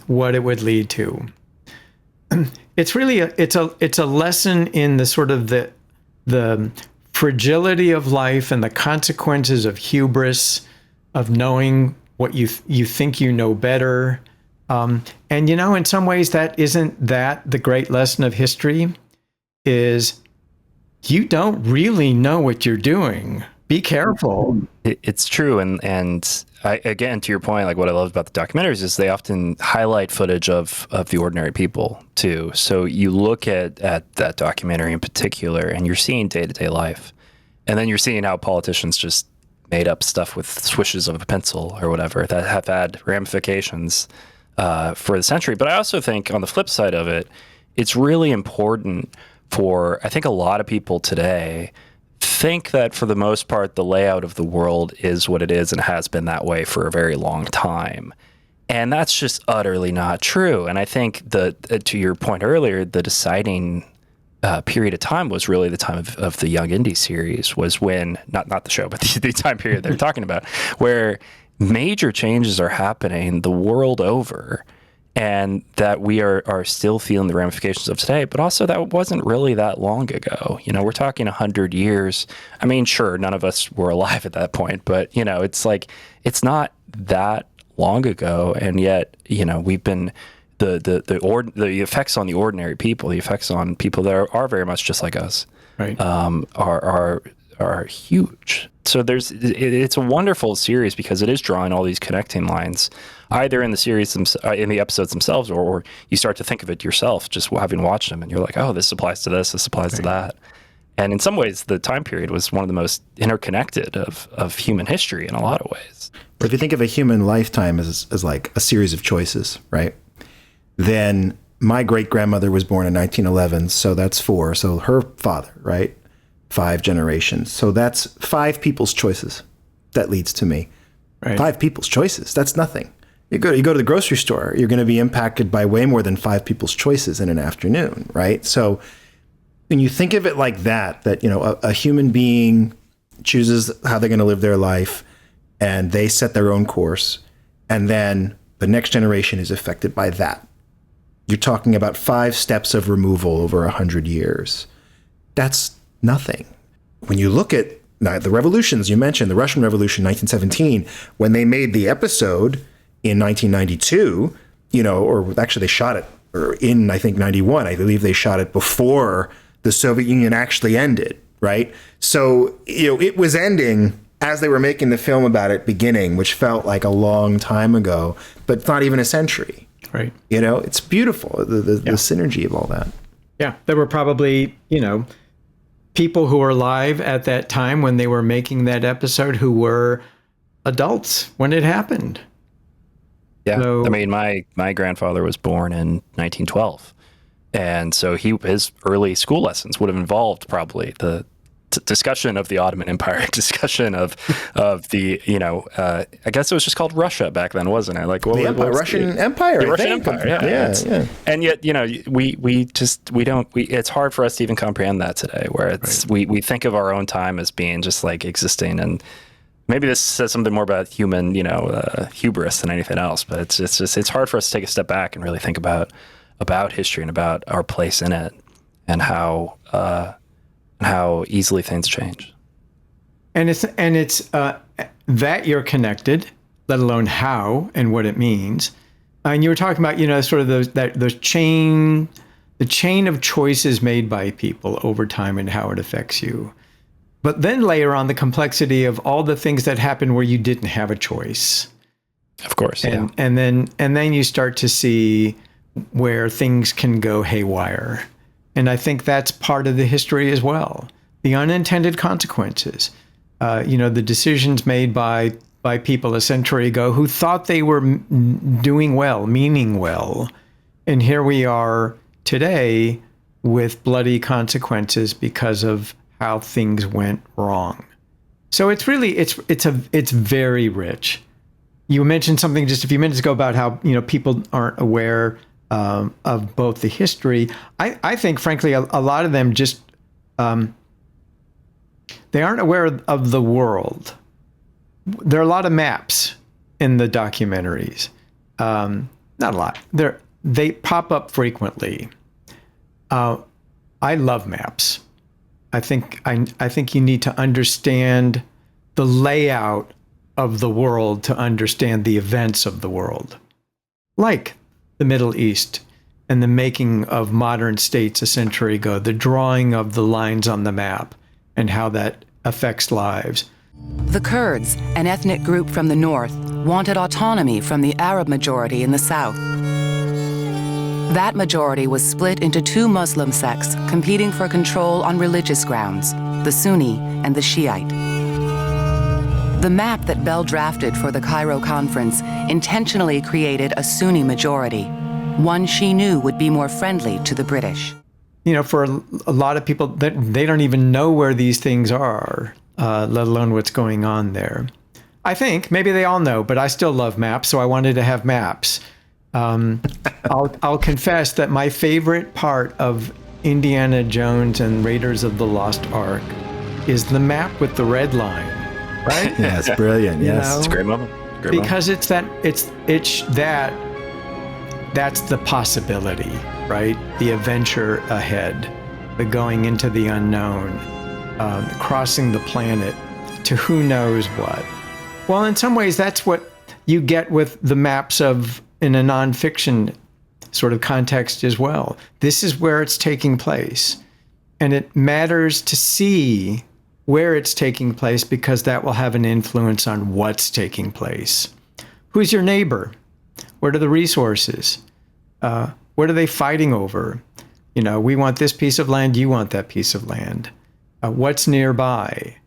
what it would lead to, it's really it's a lesson in the sort of the fragility of life and the consequences of hubris, of knowing what you think you know better. And in some ways isn't that the great lesson of history, is you don't really know what you're doing. Be careful. It's true. And I, again, to your point, like what I love about the documentaries is they often highlight footage of the ordinary people too. So you look at that documentary in particular, and you're seeing day-to-day life. And then you're seeing how politicians just made up stuff with swishes of a pencil or whatever that have had ramifications for the century. But I also think on the flip side of it, it's really important for, I think a lot of people today think that for the most part, the layout of the world is what it is and has been that way for a very long time. And that's just utterly not true. And I think to your point earlier, the deciding period of time was really the time of the Young Indy series, was when, not the show, but the time period they're talking about, where major changes are happening the world over, and that we are still feeling the ramifications of today, but also that wasn't really that long ago. We're talking 100 years. I mean, sure, none of us were alive at that point, but, it's like, it's not that long ago. And yet, we've been, the effects on the ordinary people, the effects on people that are very much just like us, right, are huge. So it's a wonderful series because it is drawing all these connecting lines, either in the series, in the episodes themselves, or you start to think of it yourself, just having watched them, and you're like, oh, this applies to this applies to that. And in some ways, the time period was one of the most interconnected of human history in a lot of ways. Or if you think of a human lifetime as like a series of choices, right? Then my great-grandmother was born in 1911, so that's 4. So her father, right? 5 generations. So that's 5 people's choices that leads to me. Right. 5 people's choices. That's nothing. You go to the grocery store, you're going to be impacted by way more than 5 people's choices in an afternoon, right? So when you think of it like that, a human being chooses how they're going to live their life, and they set their own course, and then the next generation is affected by that. You're talking about 5 steps of removal over 100 years. That's nothing. When you look at the revolutions you mentioned, the Russian Revolution, 1917, when they made the episode in 1992, or actually they shot it in, I think, 91. I believe they shot it before the Soviet Union actually ended, right? So, it was ending as they were making the film about it beginning, which felt like a long time ago, but not even a century. Right. It's beautiful, the synergy of all that. Yeah, there were probably, people who were alive at that time when they were making that episode who were adults when it happened. Yeah, So, I mean, my grandfather was born in 1912, and so his early school lessons would have involved probably the discussion of the Ottoman Empire, discussion of the I guess it was just called Russia back then, wasn't it? Like the Russian Empire, the I Russian think. Empire, Yeah. And yet, it's hard for us to even comprehend that today, where it's we think of our own time as being just like existing, and maybe this says something more about human, hubris than anything else. But it's hard for us to take a step back and really think about history and about our place in it, and how easily things change. And it's that you're connected, let alone how and what it means. And you were talking about, sort of the chain of choices made by people over time and how it affects you. But then layer on the complexity of all the things that happen where you didn't have a choice. Of course, and then you start to see where things can go haywire. And I think that's part of the history as well. The unintended consequences, the decisions made by people a century ago who thought they were doing well, meaning well. And here we are today with bloody consequences because of how things went wrong. So it's really, it's very rich. You mentioned something just a few minutes ago about how, people aren't aware of both the history. I think, frankly, a lot of them just, they aren't aware of the world. There are a lot of maps in the documentaries. Not a lot. They pop up frequently. I love maps. I think you need to understand the layout of the world to understand the events of the world. Like the Middle East and the making of modern states a century ago, the drawing of the lines on the map and how that affects lives. The Kurds, an ethnic group from the north, wanted autonomy from the Arab majority in the south. That majority was split into 2 Muslim sects competing for control on religious grounds, the Sunni and the Shiite. The map that Bell drafted for the Cairo conference intentionally created a Sunni majority, one she knew would be more friendly to the British. For a lot of people, they don't even know where these things are, let alone what's going on there. I think maybe they all know, but I still love maps, so I wanted to have maps. I'll confess that my favorite part of Indiana Jones and Raiders of the Lost Ark is the map with the red line, right? Yeah, it's brilliant. Yes, it's a great moment. Because it's that's the possibility, right? The adventure ahead, the going into the unknown, crossing the planet to who knows what. Well, in some ways, that's what you get with the maps in a nonfiction sort of context as well. This is where it's taking place. And it matters to see where it's taking place because that will have an influence on what's taking place. Who's your neighbor? What are the resources? What are they fighting over? We want this piece of land, you want that piece of land. What's nearby?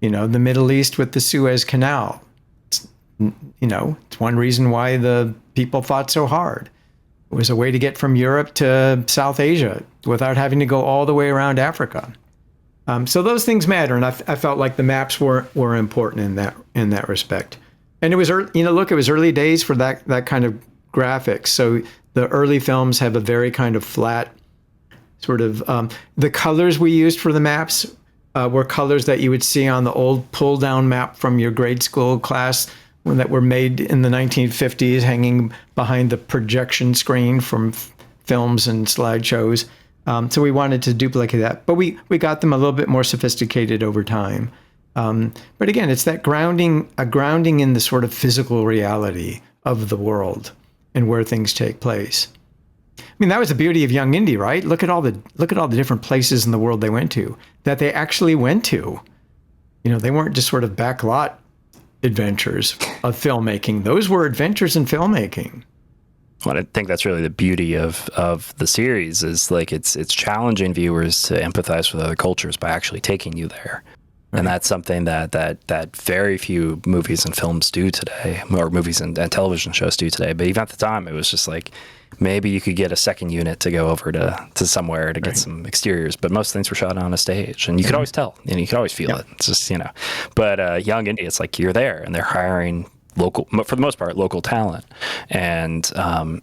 The Middle East with the Suez Canal. It's one reason why the people fought so hard. It was a way to get from Europe to South Asia without having to go all the way around Africa. So those things matter, and I felt like the maps were important in that respect. And it was it was early days for that kind of graphics. So the early films have a very kind of flat sort of the colors we used for the maps were colors that you would see on the old pull-down map from your grade school class that were made in the 1950s, hanging behind the projection screen from films and slideshows. So we wanted to duplicate that, but we got them a little bit more sophisticated over time. But again, it's that grounding in the sort of physical reality of the world and where things take place. I mean, that was the beauty of Young Indy, right? Look at all the different places in the world they went to, that they actually went to. You know, they weren't just sort of backlot adventures of filmmaking. Those were adventures in filmmaking. Well, I think that's really the beauty of the series is like it's challenging viewers to empathize with other cultures by actually taking you there. Right. And that's something that very few movies and films do today, or movies and television shows do today. But even at the time, it was just like, maybe you could get a second unit to go over to somewhere to get some exteriors, but most things were shot on a stage, and you could always tell, and you could always feel it. It's just, but Young Indy, it's like you're there, and they're hiring local, for the most part, local talent, and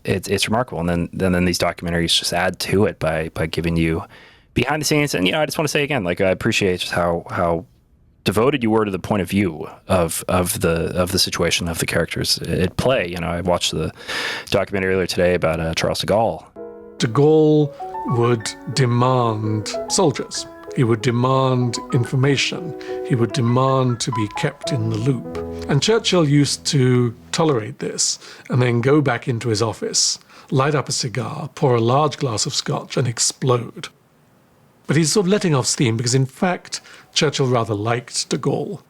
it's remarkable. And then these documentaries just add to it by giving you behind the scenes. And I just want to say again, like, I appreciate just how devoted you were to the point of view of the situation of the characters at play. I watched the documentary earlier today about Charles de Gaulle. De Gaulle would demand soldiers. He would demand information. He would demand to be kept in the loop. And Churchill used to tolerate this and then go back into his office, light up a cigar, pour a large glass of scotch and explode. But he's sort of letting off steam because, in fact, Churchill rather liked de Gaulle.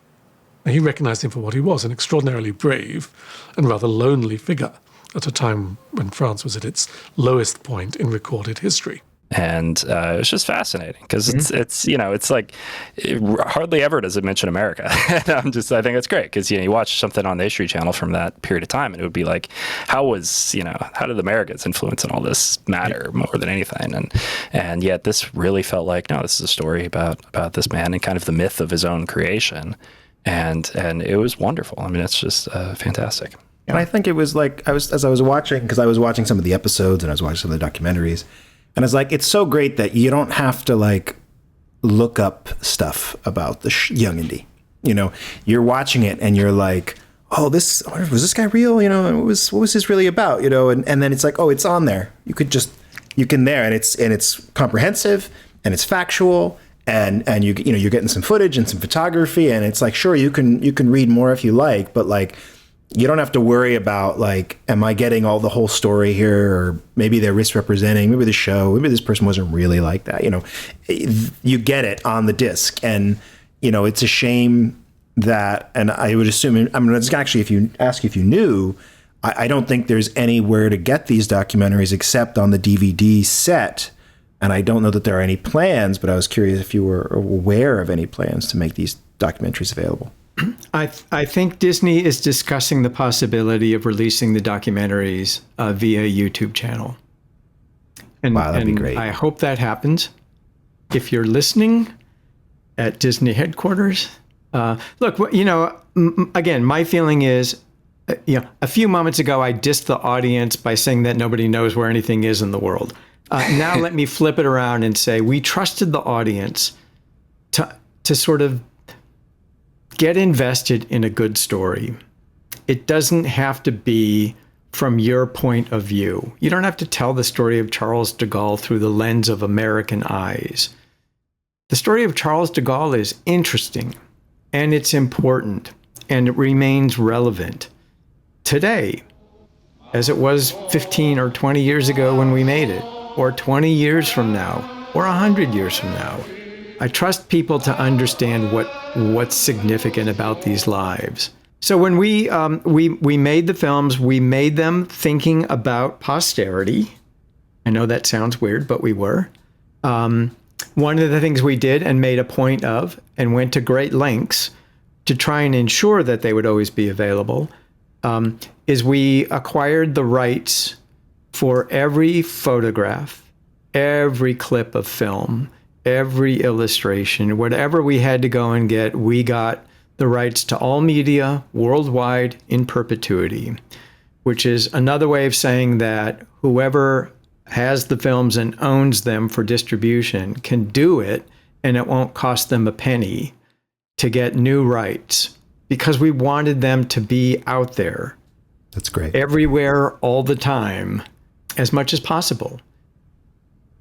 And he recognized him for what he was, an extraordinarily brave and rather lonely figure at a time when France was at its lowest point in recorded history. And it was just fascinating because it's like hardly ever does it mention America. And I think it's great because you watch something on the History Channel from that period of time, and it would be like, how did the Americans influence in all this matter more than anything? And yet this really felt like, no, this is a story about this man and kind of the myth of his own creation, and it was wonderful. I mean, it's just fantastic. And I think it was like as I was watching some of the episodes and I was watching some of the documentaries. And it's like, it's so great that you don't have to like look up stuff about the Young Indy. You're watching it and you're like, oh, was this guy real? What was this really about? And then it's like, oh, it's on there. You can there, and it's comprehensive and it's factual, and you're getting some footage and some photography, and it's like, sure, you can read more if you like, but like, you don't have to worry about like, am I getting all the whole story here? Or maybe they're misrepresenting, maybe maybe this person wasn't really like that. You get it on the disc, and, it's a shame that, and I would assume, it's actually, if you knew, I don't think there's anywhere to get these documentaries except on the DVD set. And I don't know that there are any plans, but I was curious if you were aware of any plans to make these documentaries available. I think Disney is discussing the possibility of releasing the documentaries via YouTube channel. And, wow, that'd be great. I hope that happens. If you're listening at Disney headquarters, look, again, my feeling is, a few moments ago, I dissed the audience by saying that nobody knows where anything is in the world. Now let me flip it around and say we trusted the audience to sort of get invested in a good story. It doesn't have to be from your point of view. You don't have to tell the story of Charles de Gaulle through the lens of American eyes. The story of Charles de Gaulle is interesting, and it's important, and it remains relevant today, as it was 15 or 20 years ago when we made it, or 20 years from now, or 100 years from now. I trust people to understand what's significant about these lives. So when we made the films, we made them thinking about posterity. I know that sounds weird, but we were. One of the things we did and made a point of and went to great lengths to try and ensure that they would always be available is we acquired the rights for every photograph, every clip of film, every illustration, whatever we had to go and get, we got the rights to all media worldwide in perpetuity, which is another way of saying that whoever has the films and owns them for distribution can do it and it won't cost them a penny to get new rights, because we wanted them to be out there. That's great. Everywhere, all the time, as much as possible.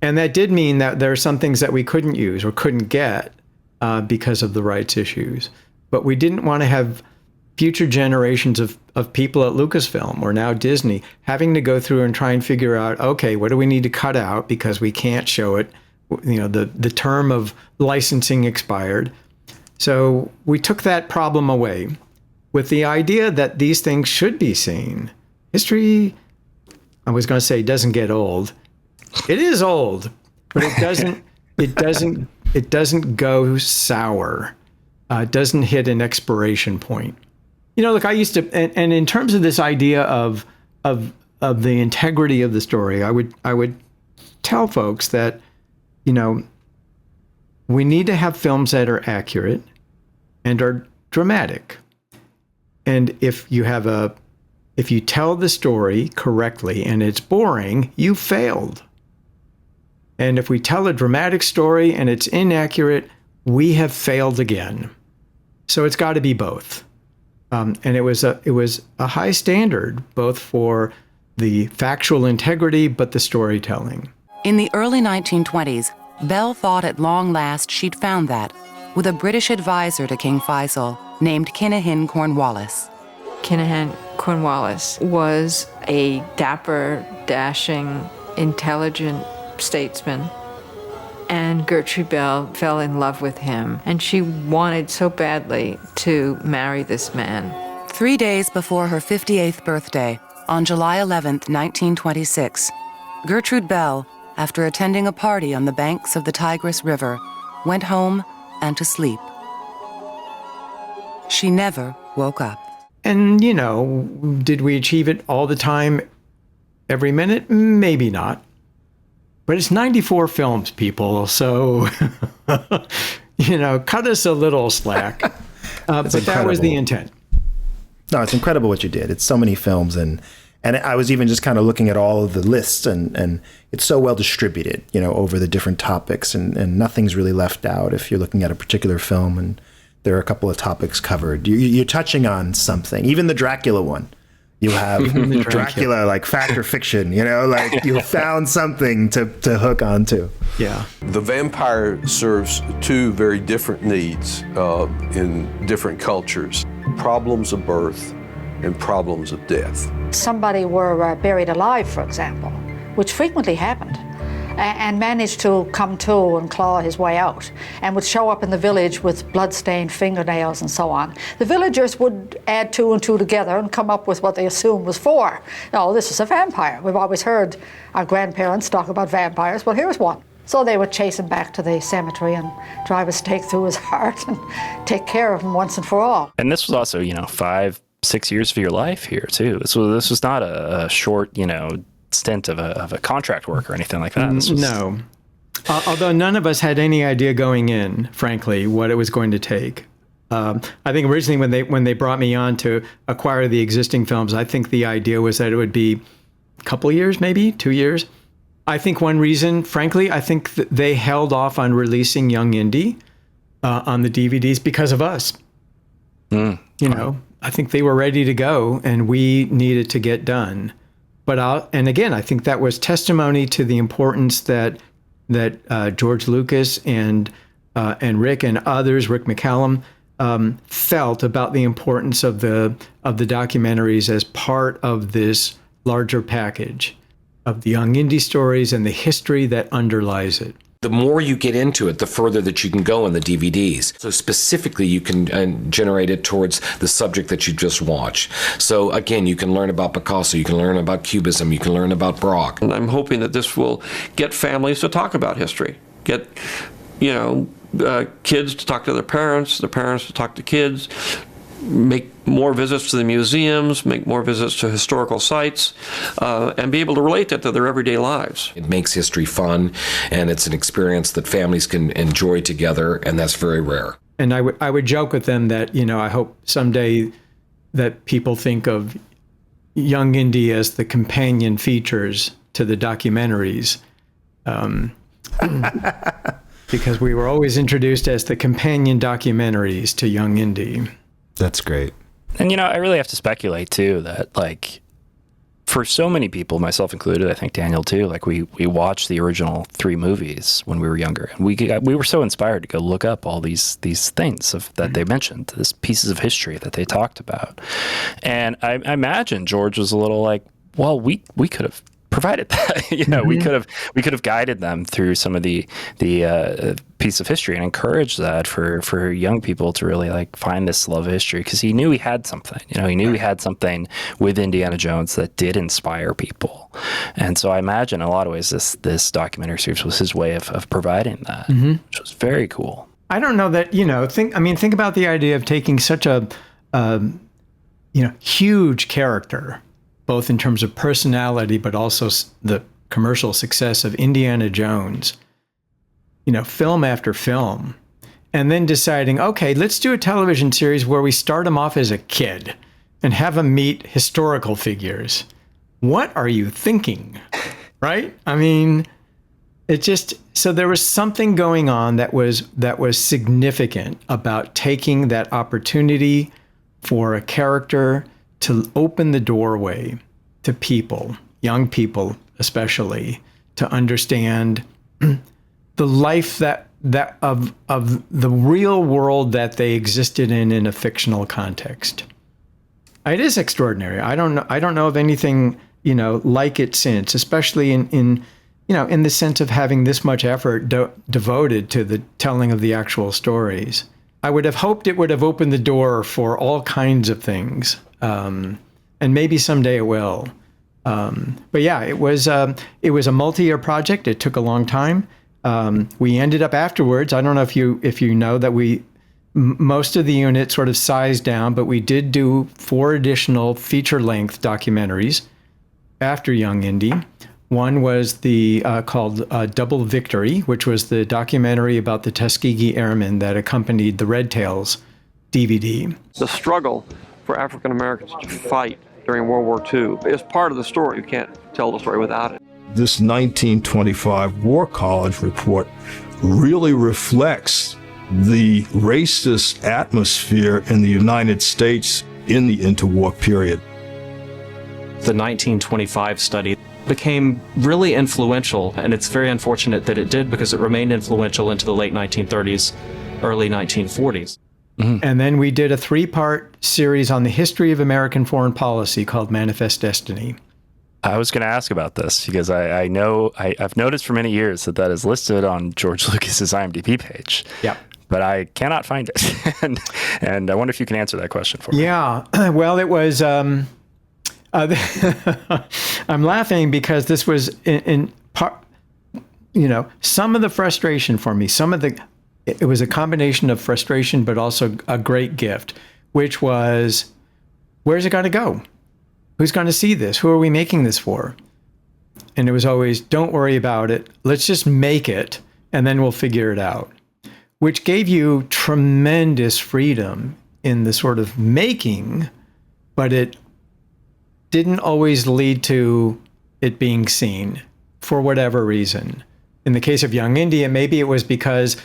And that did mean that there are some things that we couldn't use or couldn't get because of the rights issues. But we didn't want to have future generations of people at Lucasfilm or now Disney having to go through and try and figure out, okay, what do we need to cut out because we can't show it? You know, the term of licensing expired. So we took that problem away with the idea that these things should be seen. History, I was going to say, doesn't get old. It is old, but it doesn't go sour. It doesn't hit an expiration point. You know, look, I used to, and in terms of this idea of the integrity of the story, I would tell folks that, you know, we need to have films that are accurate and are dramatic. And if you tell the story correctly and it's boring, you failed. And if we tell a dramatic story and it's inaccurate, we have failed again. So it's got to be both. And it was a high standard, both for the factual integrity, but the storytelling. In the early 1920s, Bell thought at long last she'd found that with a British advisor to King Faisal named Kinahan Cornwallis. Kinahan Cornwallis was a dapper, dashing, intelligent statesman. And Gertrude Bell fell in love with him, and she wanted so badly to marry this man. 3 days before her 58th birthday, on July 11th, 1926, Gertrude Bell, after attending a party on the banks of the Tigris River, went home and to sleep. She never woke up. And, you know, did we achieve it all the time, every minute? Maybe not. But it's 94 films, people, so, you know, cut us a little slack. But that was the intent. No, it's incredible what you did. It's so many films, and I was even just kind of looking at all of the lists, and it's so well distributed, you know, over the different topics, and nothing's really left out if you're looking at a particular film, and there are a couple of topics covered. You're touching on something. Even the Dracula one. You have Dracula, like fact or fiction, you know, like you found something to hook onto. Yeah. The vampire serves two very different needs in different cultures. Problems of birth and problems of death. Somebody were buried alive, for example, which frequently happened, and managed to come to and claw his way out, and would show up in the village with blood-stained fingernails and so on. The villagers would add 2 and 2 together and come up with what they assumed was 4. No, this is a vampire. We've always heard our grandparents talk about vampires. Well, here's one. So they would chase him back to the cemetery and drive a stake through his heart and take care of him once and for all. And this was also, you know, 5-6 years of your life here too. This was not a short, you know, stint of a contract work or anything like that. No. Although none of us had any idea going in, frankly, what it was going to take. I think originally when they brought me on to acquire the existing films, I think the idea was that it would be a couple of years, maybe 2 years. I think one reason, frankly, I think that they held off on releasing Young Indy on the DVDs because of us. You know, I think they were ready to go and we needed to get done. But and again, I think that was testimony to the importance that George Lucas and Rick and others, Rick McCallum, felt about the importance of the documentaries as part of this larger package of the Young Indy stories and the history that underlies it. The more you get into it, the further that you can go in the DVDs. So specifically, you can generate it towards the subject that you just watched. So again, you can learn about Picasso, you can learn about Cubism, you can learn about Braque. And I'm hoping that this will get families to talk about history, get, you know, kids to talk to their parents to talk to kids, make more visits to the museums, make more visits to historical sites, and be able to relate that to their everyday lives. It makes history fun, and it's an experience that families can enjoy together, and that's very rare. And I would joke with them that, you know, I hope someday that people think of Young Indy as the companion features to the documentaries. because we were always introduced as the companion documentaries to Young Indy. That's great. And, you know, I really have to speculate, too, that, like, for so many people, myself included, I think Daniel, too, like, we watched the original 3 movies when we were younger. And we were so inspired to go look up all these things that they mentioned, these pieces of history that they talked about. And I imagine George was a little like, well, we could have provided that. You know, we could have guided them through some of the piece of history and encouraged that for young people to really like find this love of history, because he knew he had something. You know, he knew he had something with Indiana Jones that did inspire people. And so I imagine in a lot of ways this documentary series was his way of providing that, which was very cool. I don't know that, you know, think about the idea of taking such a huge character, both in terms of personality, but also the commercial success of Indiana Jones, you know, film after film, and then deciding, okay, let's do a television series where we start him off as a kid and have him meet historical figures. What are you thinking? Right? I mean, so there was something going on that was significant about taking that opportunity for a character to open the doorway to people, young people especially, to understand the life that of the real world that they existed in a fictional context. It is extraordinary. I don't know of anything, you know, like it since, especially in the sense of having this much effort devoted to the telling of the actual stories. I would have hoped it would have opened the door for all kinds of things. And maybe someday it will. But yeah, it was a multi-year project. It took a long time. We ended up afterwards. I don't know if you know that most of the unit sort of sized down, but we did do 4 additional feature-length documentaries after Young Indy. One was called Double Victory, which was the documentary about the Tuskegee Airmen that accompanied the Red Tails DVD. The struggle for African Americans to fight during World War II is part of the story. You can't tell the story without it. This 1925 War College report really reflects the racist atmosphere in the United States in the interwar period. The 1925 study became really influential, and it's very unfortunate that it did, because it remained influential into the late 1930s, early 1940s. And then we did a 3-part series on the history of American foreign policy called Manifest Destiny. I was going to ask about this because I know I've noticed for many years that is listed on George Lucas's IMDb page. Yeah. But I cannot find it. and I wonder if you can answer that question for me. Yeah. Well, it was... I'm laughing because this was in part, you know, some of the frustration for me, it was a combination of frustration, but also a great gift, which was, where's it going to go? Who's going to see this? Who are we making this for? And it was always, don't worry about it. Let's just make it, and then we'll figure it out, which gave you tremendous freedom in the sort of making, but it didn't always lead to it being seen for whatever reason. In the case of Young Indy, maybe it was because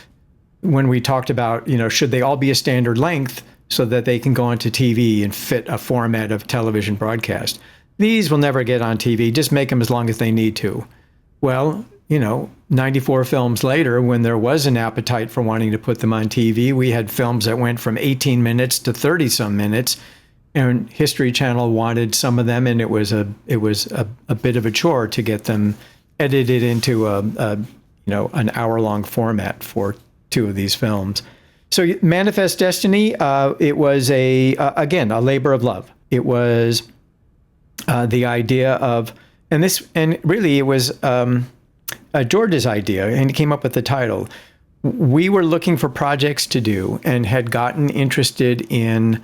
when we talked about, you know, should they all be a standard length so that they can go onto TV and fit a format of television broadcast. These will never get on TV, just make them as long as they need to. Well, you know, 94 films later, when there was an appetite for wanting to put them on TV, we had films that went from 18 minutes to 30-some minutes, and History Channel wanted some of them, and it was a bit of a chore to get them edited into an hour-long format for 2 of these films. So Manifest Destiny, it was a labor of love. It was the idea of, and really it was George's idea, and he came up with the title. We were looking for projects to do and had gotten interested in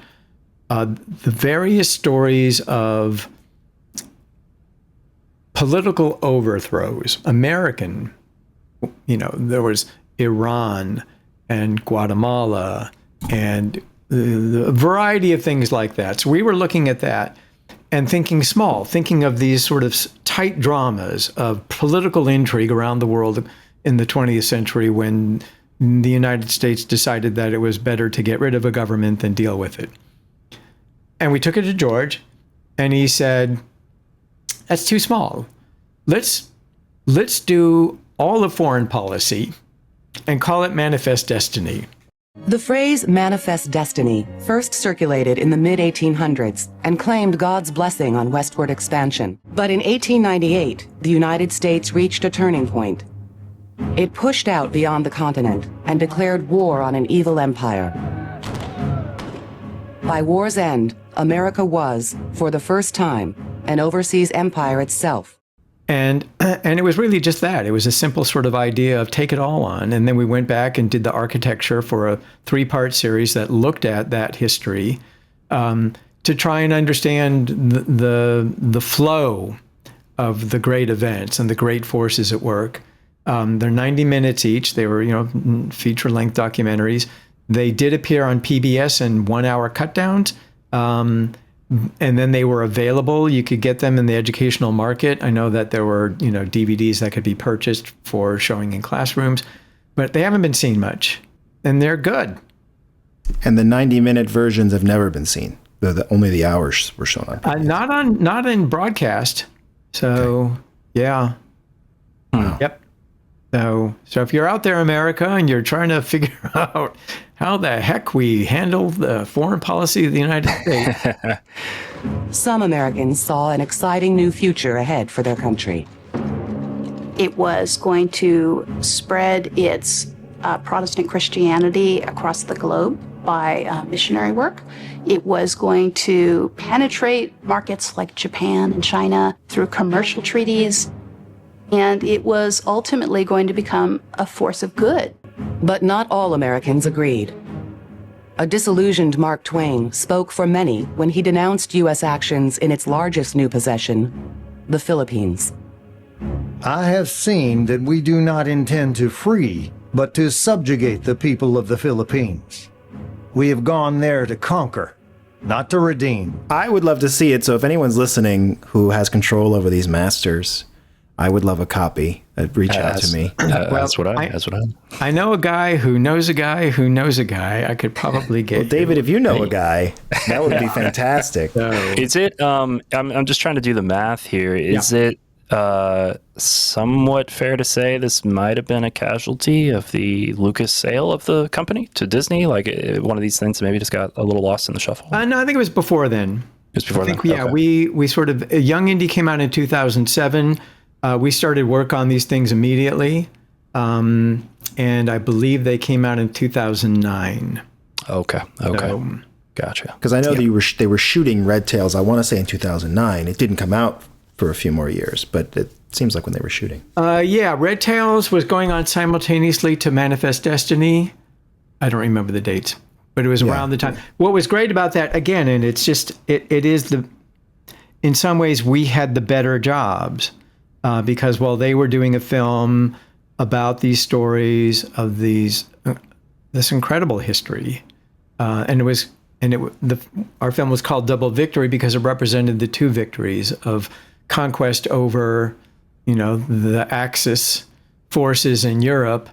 the various stories of political overthrows, American, you know, there was Iran and Guatemala and the variety of things like that. So we were looking at that and thinking small, thinking of these sort of tight dramas of political intrigue around the world in the 20th century when the United States decided that it was better to get rid of a government than deal with it. And we took it to George, and he said, that's too small. Let's do all of foreign policy and call it Manifest Destiny. The phrase manifest destiny first circulated in the mid-1800s and claimed God's blessing on westward expansion. But in 1898, the United States reached a turning point. It pushed out beyond the continent and declared war on an evil empire. By war's end, America was, for the first time, an overseas empire itself. And it was really just that. It was a simple sort of idea of take it all on. And then we went back and did the architecture for a 3-part series that looked at that history to try and understand the flow of the great events and the great forces at work. They're 90 minutes each. They were, feature-length documentaries. They did appear on PBS in 1-hour cut-downs. And then they were available. You could get them in the educational market. I know that there were, DVDs that could be purchased for showing in classrooms, but they haven't been seen much, and they're good. And the 90-minute versions have never been seen. Only the hours were shown on. Not in broadcast. So, okay. Yeah. Yep. So if you're out there, America, and you're trying to figure out how the heck we handle the foreign policy of the United States. Some Americans saw an exciting new future ahead for their country. It was going to spread its Protestant Christianity across the globe by missionary work. It was going to penetrate markets like Japan and China through commercial treaties. And it was ultimately going to become a force of good. But not all Americans agreed. A disillusioned Mark Twain spoke for many when he denounced U.S. actions in its largest new possession, the Philippines. I have seen that we do not intend to free, but to subjugate the people of the Philippines. We have gone there to conquer, not to redeem. I would love to see it, so if anyone's listening who has control over these masters, I would love a copy. Reach out to me. That's what I. I know a guy who knows a guy who knows a guy. I could probably get. Well, David, if you know a guy, that would be fantastic. Is it? I'm just trying to do the math here. Is it somewhat fair to say this might have been a casualty of the Lucas sale of the company to Disney? Like one of these things maybe just got a little lost in the shuffle. No, I think it was before then. It was before then. Yeah, okay. we sort of Young Indy came out in 2007. We started work on these things immediately, and I believe they came out in 2009. Okay. So, gotcha. Because I know they were shooting Red Tails, I want to say in 2009. It didn't come out for a few more years, but it seems like when they were shooting. Red Tails was going on simultaneously to Manifest Destiny. I don't remember the dates, but it was around the time. What was great about that, again, and it's just, it is in some ways, we had the better jobs. Because while they were doing a film about these stories of this incredible history, our film was called Double Victory because it represented the 2 victories of conquest over, the Axis forces in Europe,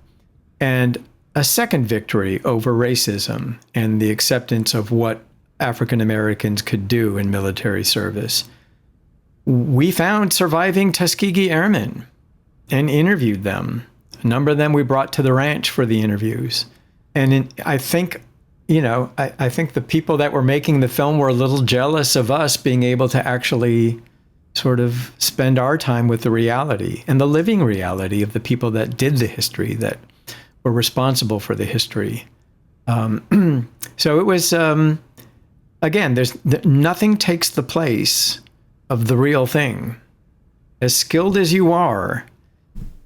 and a second victory over racism and the acceptance of what African Americans could do in military service. We found surviving Tuskegee Airmen and interviewed them. A number of them we brought to the ranch for the interviews. And I think, I think the people that were making the film were a little jealous of us being able to actually sort of spend our time with the reality and the living reality of the people that did the history, that were responsible for the history. So it was, again, nothing takes the place of the real thing. As skilled as you are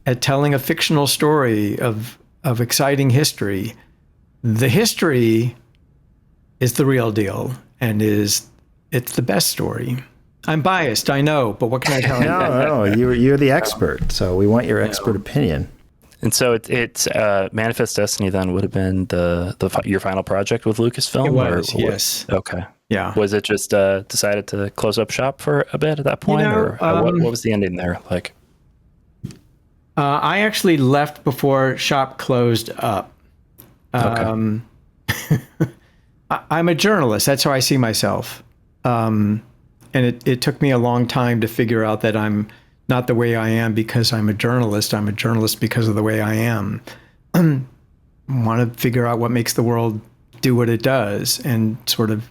at telling a fictional story of exciting history, the history is the real deal and it's the best story. I'm biased, I know, but what can I tell you? No, you're the expert, so we want your expert opinion. And so it's Manifest Destiny then would have been your final project with Lucasfilm? It was, yes. Okay. Yeah. Was it just decided to close up shop for a bit at that point, or what was the ending there like? I actually left before shop closed up. Okay. I'm a journalist. That's how I see myself. And it took me a long time to figure out that I'm not the way I am because I'm a journalist. I'm a journalist because of the way I am. I want to figure out what makes the world do what it does. And sort of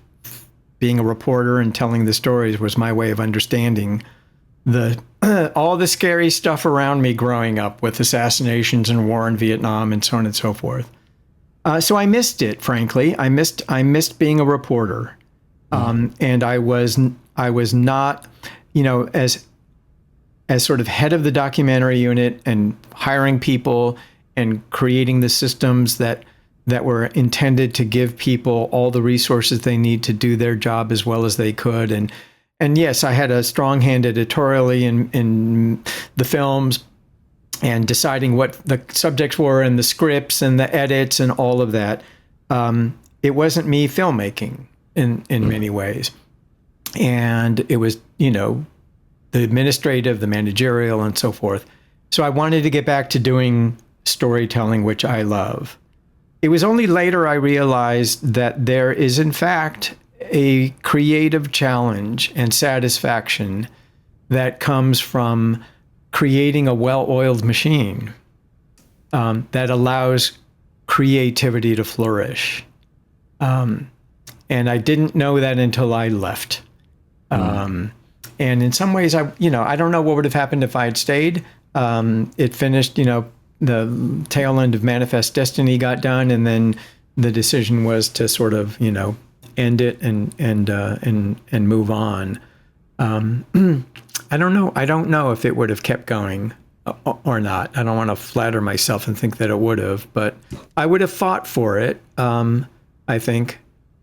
being a reporter and telling the stories was my way of understanding all the scary stuff around me growing up with assassinations and war in Vietnam and so on and so forth. So I missed it, frankly. I missed being a reporter. And I was not, as sort of head of the documentary unit and hiring people and creating the systems that were intended to give people all the resources they need to do their job as well as they could. And yes, I had a strong hand editorially in the films and deciding what the subjects were and the scripts and the edits and all of that. It wasn't me filmmaking in many ways. And it was, the administrative, the managerial, and so forth. So I wanted to get back to doing storytelling, which I love. It was only later I realized that there is, in fact, a creative challenge and satisfaction that comes from creating a well-oiled machine that allows creativity to flourish. And I didn't know that until I left. And in some ways, I don't know what would have happened if I had stayed. It finished, the tail end of Manifest Destiny got done, and then the decision was to sort of, end it and move on. I don't know. I don't know if it would have kept going or not. I don't want to flatter myself and think that it would have, but I would have fought for it. I think,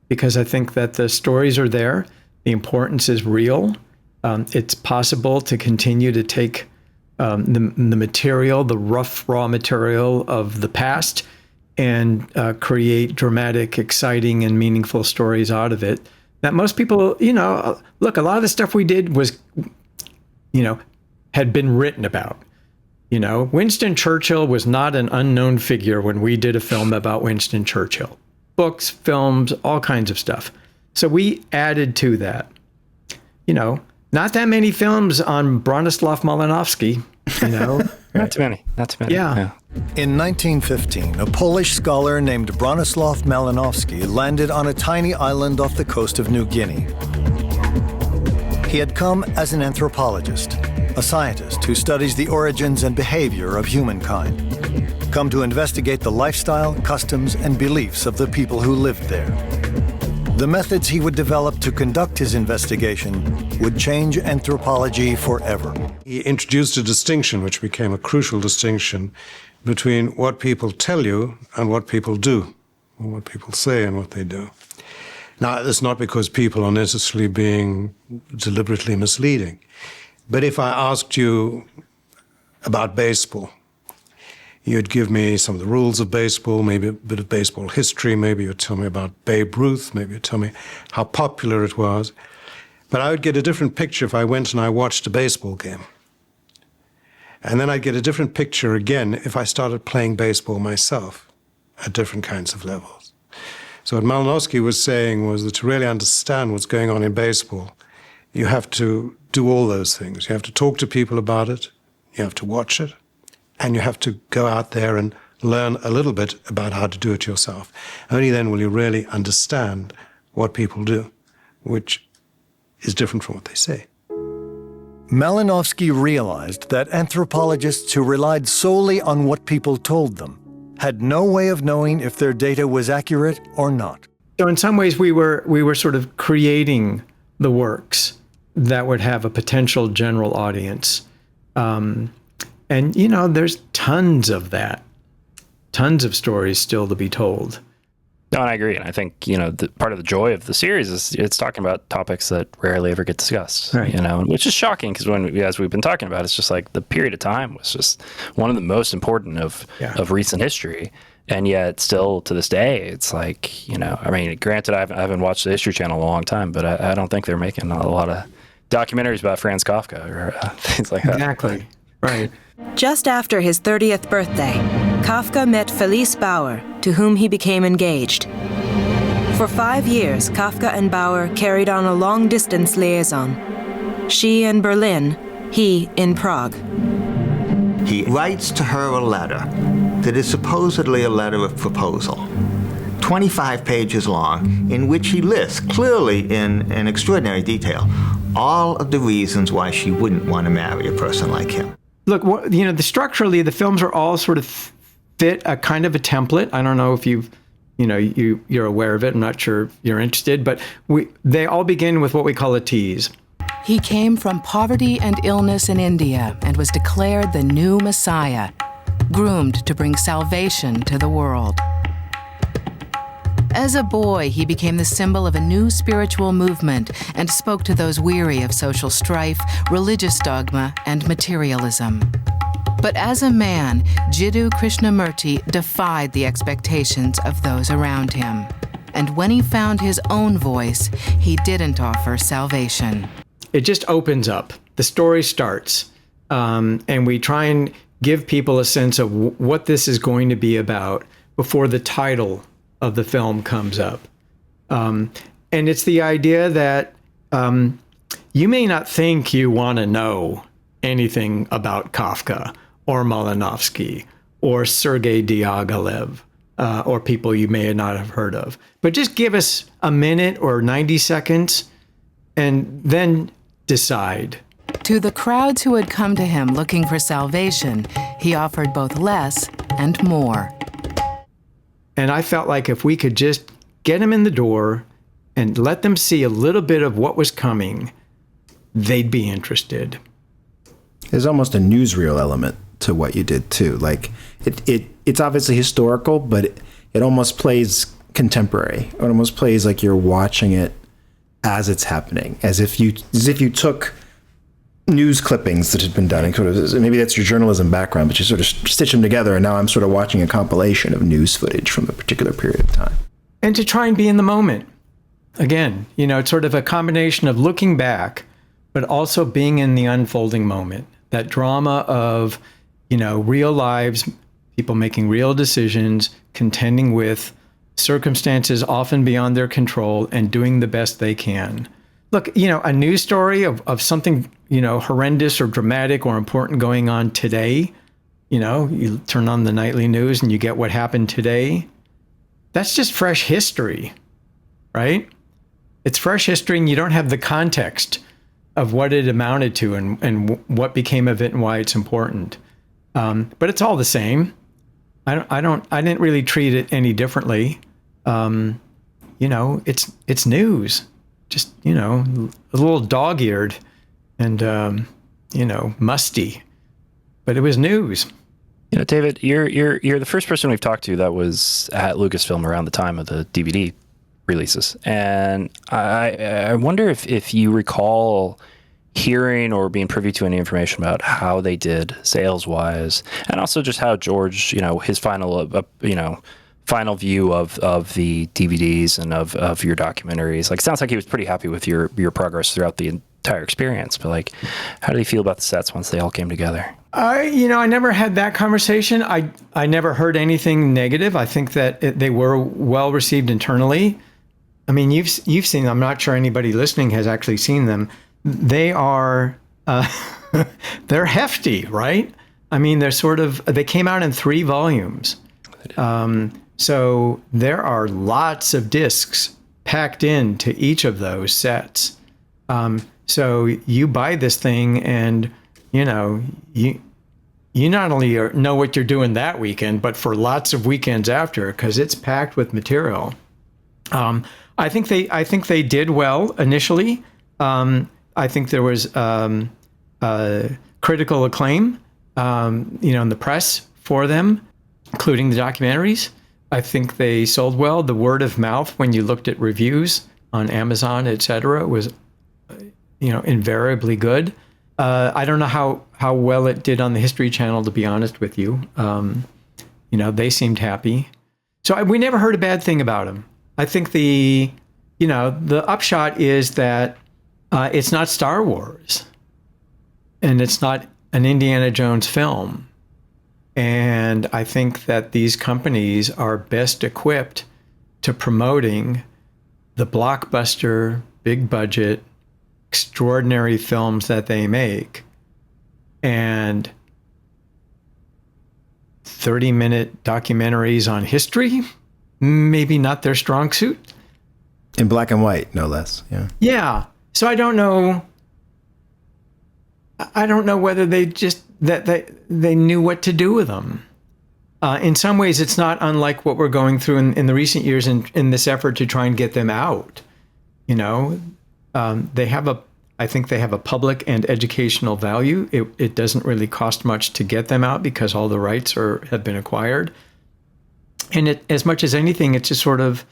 because I think that the stories are there. The importance is real. It's possible to continue to take the material, the rough, raw material of the past, and create dramatic, exciting, and meaningful stories out of it. That most people, look, a lot of the stuff we did was, had been written about. Winston Churchill was not an unknown figure when we did a film about Winston Churchill. Books, films, all kinds of stuff. So we added to that. Not that many films on Bronislaw Malinowski, Not too many. Yeah. In 1915, a Polish scholar named Bronislaw Malinowski landed on a tiny island off the coast of New Guinea. He had come as an anthropologist, a scientist who studies the origins and behavior of humankind, come to investigate the lifestyle, customs, and beliefs of the people who lived there. The methods he would develop to conduct his investigation would change anthropology forever. He introduced a distinction, which became a crucial distinction, between what people tell you and what people do, or what people say and what they do. Now, it's not because people are necessarily being deliberately misleading, but if I asked you about baseball, you'd give me some of the rules of baseball, maybe a bit of baseball history, maybe you'd tell me about Babe Ruth, maybe you'd tell me how popular it was. But I would get a different picture if I went and I watched a baseball game. And then I'd get a different picture again if I started playing baseball myself at different kinds of levels. So what Malinowski was saying was that to really understand what's going on in baseball, you have to do all those things. You have to talk to people about it, you have to watch it, and you have to go out there and learn a little bit about how to do it yourself. Only then will you really understand what people do, which is different from what they say. Malinowski realized that anthropologists who relied solely on what people told them had no way of knowing if their data was accurate or not. So in some ways, we were sort of creating the works that would have a potential general audience. And, there's tons of that, tons of stories still to be told. No, and I agree. And I think, part of the joy of the series is it's talking about topics that rarely ever get discussed, right. Which is shocking because as we've been talking about, it's just like the period of time was just one of the most important of recent history. And yet still to this day, it's like, granted, I haven't watched the History Channel in a long time, but I don't think they're making a lot of documentaries about Franz Kafka or things like that. Exactly. Right. Just after his 30th birthday, Kafka met Felice Bauer, to whom he became engaged. For 5 years, Kafka and Bauer carried on a long-distance liaison. She in Berlin, he in Prague. He writes to her a letter that is supposedly a letter of proposal, 25 pages long, in which he lists clearly in extraordinary detail all of the reasons why she wouldn't want to marry a person like him. Look, structurally, the films are all sort of fit a kind of a template. I don't know if you're aware of it. I'm not sure if you're interested, but they all begin with what we call a tease. He came from poverty and illness in India and was declared the new Messiah, groomed to bring salvation to the world. As a boy, he became the symbol of a new spiritual movement and spoke to those weary of social strife, religious dogma, and materialism. But as a man, Jiddu Krishnamurti defied the expectations of those around him. And when he found his own voice, he didn't offer salvation. It just opens up. The story starts, and we try and give people a sense of what this is going to be about before the title of the film comes up. And it's the idea that you may not think you want to know anything about Kafka or Malinowski or Sergei Diaghilev or people you may not have heard of. But just give us a minute or 90 seconds and then decide. To the crowds who had come to him looking for salvation, he offered both less and more. And I felt like if we could just get them in the door and let them see a little bit of what was coming, they'd be interested. There's almost a newsreel element to what you did too. Like it's obviously historical, but it almost plays contemporary. It almost plays like you're watching it as it's happening, as if you took news clippings that had been done and sort of, maybe that's your journalism background, but you sort of stitch them together, and now I'm sort of watching a compilation of news footage from a particular period of time. And to try and be in the moment. Again, it's sort of a combination of looking back, but also being in the unfolding moment. That drama of, real lives, people making real decisions, contending with circumstances often beyond their control, and doing the best they can. Look, a news story of something, horrendous or dramatic or important going on today, you turn on the nightly news and you get what happened today. That's just fresh history, right? It's fresh history, and you don't have the context of what it amounted to and what became of it and why it's important. But it's all the same. I didn't really treat it any differently. It's news. Just, a little dog-eared and, musty. But it was news. David, you're the first person we've talked to that was at Lucasfilm around the time of the DVD releases. And I wonder if you recall hearing or being privy to any information about how they did sales-wise, and also just how George, his final view of the DVDs and of your documentaries. Like, it sounds like he was pretty happy with your progress throughout the entire experience. But how did he feel about the sets once they all came together? I never had that conversation. I never heard anything negative. I think that they were well received internally. I mean, you've seen them. I'm not sure anybody listening has actually seen them. They are they're hefty, right? I mean, they came out in 3 volumes. So there are lots of discs packed into each of those sets. So you buy this thing and, you not only know what you're doing that weekend, but for lots of weekends after, because it's packed with material. I think they did well initially. I think there was critical acclaim, in the press for them, including the documentaries. I think they sold well. The word of mouth, when you looked at reviews on Amazon, etc., was, invariably good. I don't know how well it did on the History Channel, to be honest with you. They seemed happy. So we never heard a bad thing about them. I think the upshot is that it's not Star Wars, and it's not an Indiana Jones film. And I think that these companies are best equipped to promoting the blockbuster, big budget, extraordinary films that they make. And 30-minute documentaries on history, maybe not their strong suit. In black and white, no less. Yeah. Yeah. So I don't know whether they just that they knew what to do with them. In some ways, it's not unlike what we're going through in the recent years in this effort to try and get them out. You know, I think they have a public and educational value. It doesn't really cost much to get them out because all the rights have been acquired. And as much as anything, it's just sort of,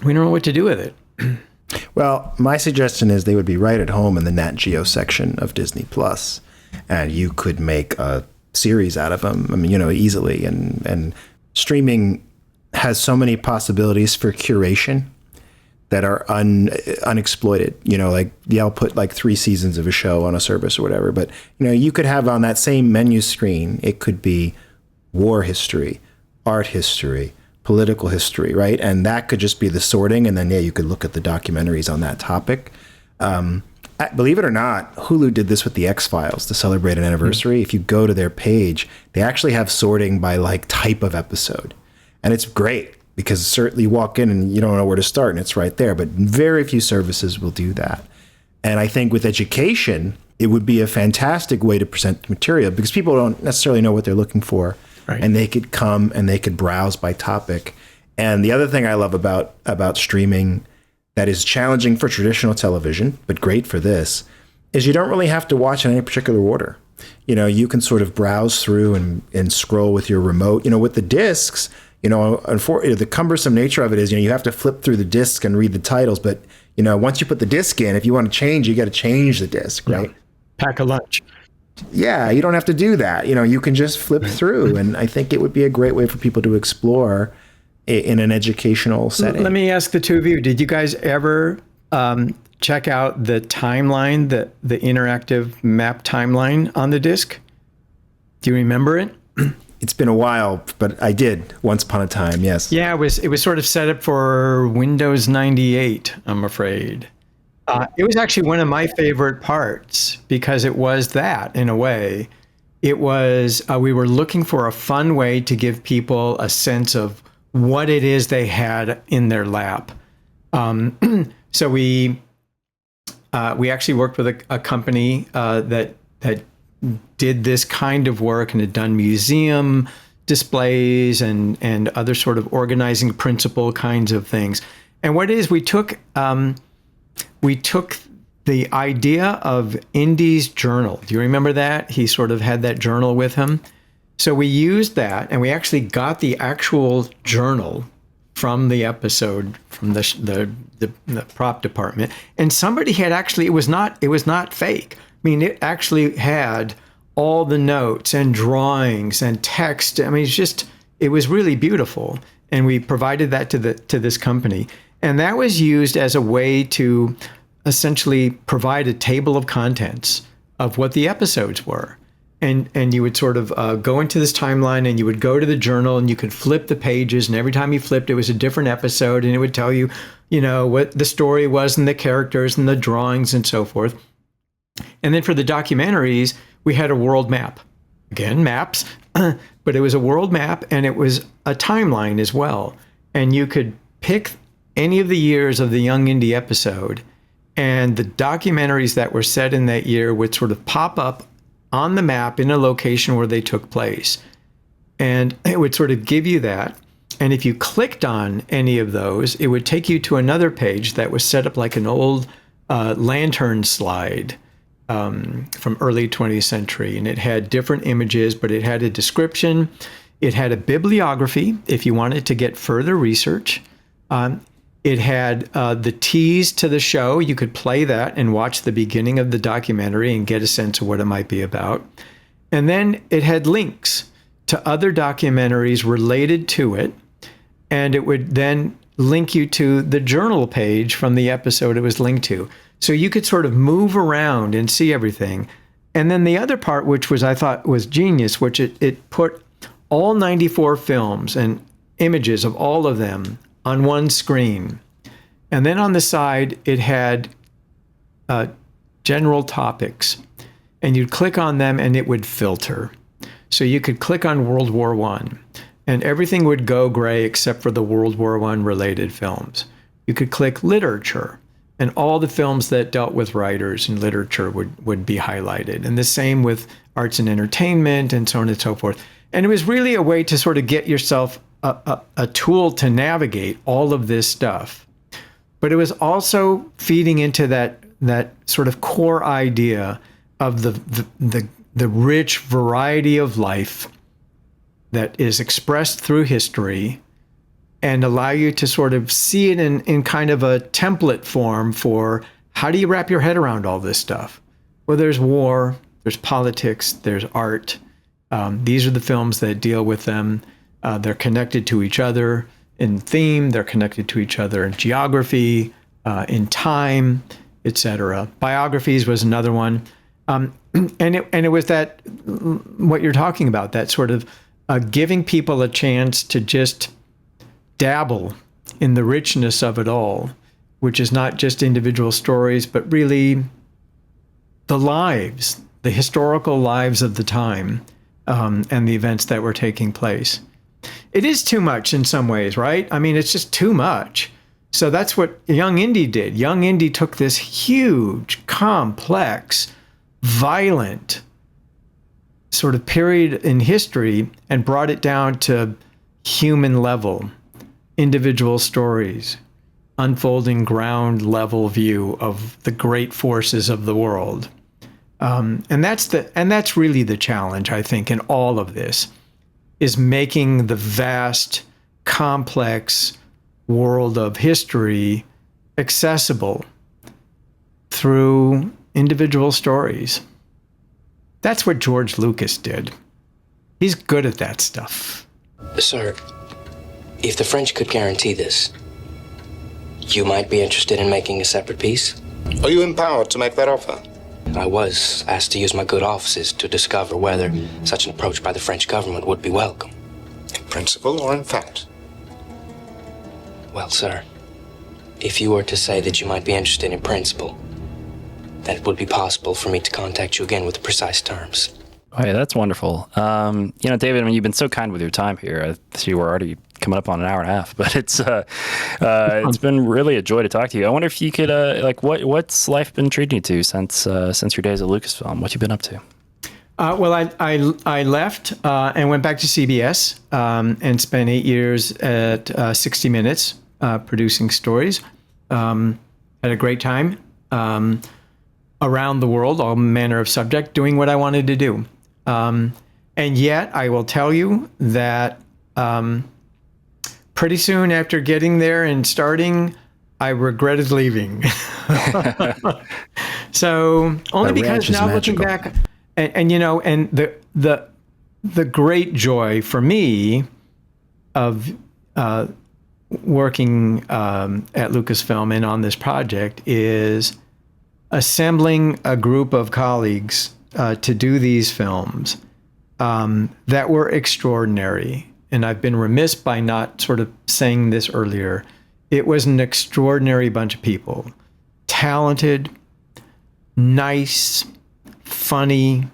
we don't know what to do with it. Well, my suggestion is they would be right at home in the Nat Geo section of Disney Plus, and you could make a series out of them. I mean, easily. And streaming has so many possibilities for curation that are unexploited. I'll put like 3 seasons of a show on a service or whatever. But you could have on that same menu screen, it could be war history, art history, political history, right? And that could just be the sorting. And then, you could look at the documentaries on that topic. Believe it or not, Hulu did this with the X-Files to celebrate an anniversary. If you go to their page, they actually have sorting by like type of episode. And it's great because certainly you walk in and you don't know where to start and it's right there. But very few services will do that. And I think with education, it would be a fantastic way to present the material because people don't necessarily know what they're looking for. Right. And they could come and they could browse by topic. And the other thing I love about streaming that is challenging for traditional television, but great for this, is you don't really have to watch in any particular order. You can sort of browse through and scroll with your remote. With the discs, unfortunately, the cumbersome nature of it is, you have to flip through the disc and read the titles. But, once you put the disc in, if you want to change, you got to change the disc, right? Pack a lunch. Yeah, you don't have to do that. You can just flip through. And I think it would be a great way for people to explore in an educational setting. Let me ask the two of you, did you guys ever check out the timeline, the interactive map timeline on the disc? Do you remember it? It's been a while, but I did once upon a time, yes. Yeah, it was sort of set up for Windows 98, I'm afraid. It was actually one of my favorite parts because it was that, in a way. It was, we were looking for a fun way to give people a sense of what it is they had in their lap. So we actually worked with a company that did this kind of work and had done museum displays and other sort of organizing principle kinds of things. And what it is, we took the idea of Indy's journal. Do you remember that? He sort of had that journal with him. So we used that, and we actually got the actual journal from the episode from the prop department. And somebody had actually, it was not fake. I mean, it actually had all the notes and drawings and text. I mean, it was really beautiful. And we provided that to this company. And that was used as a way to essentially provide a table of contents of what the episodes were. And you would sort of go into this timeline and you would go to the journal and you could flip the pages. And every time you flipped, it was a different episode. And it would tell you, what the story was and the characters and the drawings and so forth. And then for the documentaries, we had a world map. Again, maps. But it was a world map and it was a timeline as well. And you could pick any of the years of the Young Indy episode, and the documentaries that were set in that year would sort of pop up on the map in a location where they took place. And it would sort of give you that. And if you clicked on any of those, it would take you to another page that was set up like an old lantern slide from early 20th century. And it had different images, but it had a description. It had a bibliography if you wanted to get further research. It had the tease to the show. You could play that and watch the beginning of the documentary and get a sense of what it might be about. And then it had links to other documentaries related to it. And it would then link you to the journal page from the episode it was linked to. So you could sort of move around and see everything. And then the other part, which was I thought was genius, which it put all 94 films and images of all of them on one screen. And then on the side, it had general topics. And you'd click on them and it would filter. So you could click on World War I, and everything would go gray except for the World War I related films. You could click literature, and all the films that dealt with writers and literature would be highlighted. And the same with arts and entertainment and so on and so forth. And it was really a way to sort of get yourself a tool to navigate all of this stuff. But it was also feeding into that sort of core idea of the rich variety of life that is expressed through history, and allow you to sort of see it in kind of a template form for how do you wrap your head around all this stuff? Well, there's war, there's politics, there's art. These are the films that deal with them. They're connected to each other in theme, they're connected to each other in geography, in time, etc. Biographies was another one. And it was that, what you're talking about, that sort of giving people a chance to just dabble in the richness of it all, which is not just individual stories, but really the lives, the historical lives of the time, and the events that were taking place. It is too much in some ways, right? I mean, it's just too much. So that's what Young Indy did. Young Indy took this huge, complex, violent sort of period in history and brought it down to human level, individual stories, unfolding ground level view of the great forces of the world. And that's really the challenge, I think, in all of this, is making the vast, complex world of history accessible through individual stories. That's what George Lucas did. He's good at that stuff. Sir, if the French could guarantee this, you might be interested in making a separate piece? Are you empowered to make that offer? I was asked to use my good offices to discover whether such an approach by the French government would be welcome. In principle or in fact? Well, sir, if you were to say that you might be interested in principle, then it would be possible for me to contact you again with the precise terms. Oh, yeah, that's wonderful. David, I mean, you've been so kind with your time here. I see we're already coming up on an hour and a half, but it's been really a joy to talk to you. I wonder if you could, what's life been treating you to since your days at Lucasfilm? What you been up to? Well, I left and went back to CBS and spent 8 years at 60 Minutes producing stories. Had a great time around the world, all manner of subject, doing what I wanted to do. And yet, I will tell you that pretty soon after getting there and starting, I regretted leaving. So only because now looking back, and the great joy for me of working at Lucasfilm and on this project is assembling a group of colleagues to do these films that were extraordinary. And I've been remiss by not sort of saying this earlier. It was an extraordinary bunch of people. Talented, nice, funny,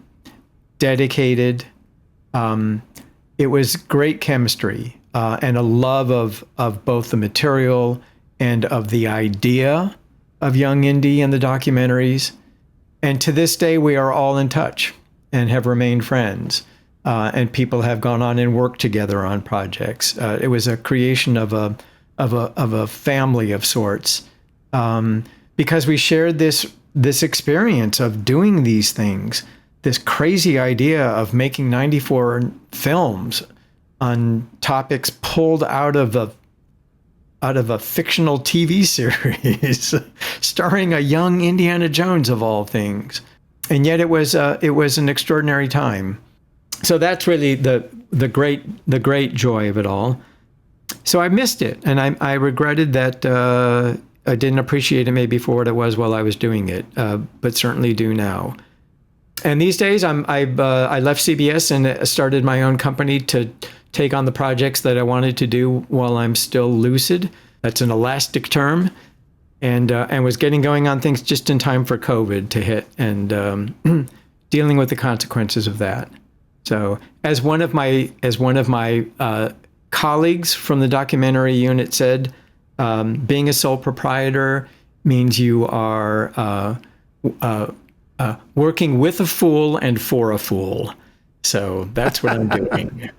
dedicated. It was great chemistry and a love of both the material and of the idea of Young Indy and the documentaries. And to this day, we are all in touch and have remained friends. And people have gone on and worked together on projects. It was a creation of a family of sorts, because we shared this experience of doing these things, this crazy idea of making 94 films on topics pulled out of a fictional TV series, starring a young Indiana Jones of all things. And yet it was an extraordinary time. So that's really the great joy of it all. So I missed it, and I regretted that I didn't appreciate it maybe for what it was while I was doing it, but certainly do now. And these days, I left CBS and started my own company to take on the projects that I wanted to do while I'm still lucid. That's an elastic term, and was getting going on things just in time for COVID to hit, and dealing with the consequences of that. So, as one of my colleagues from the documentary unit said, being a sole proprietor means you are working with a fool and for a fool. So that's what I'm doing.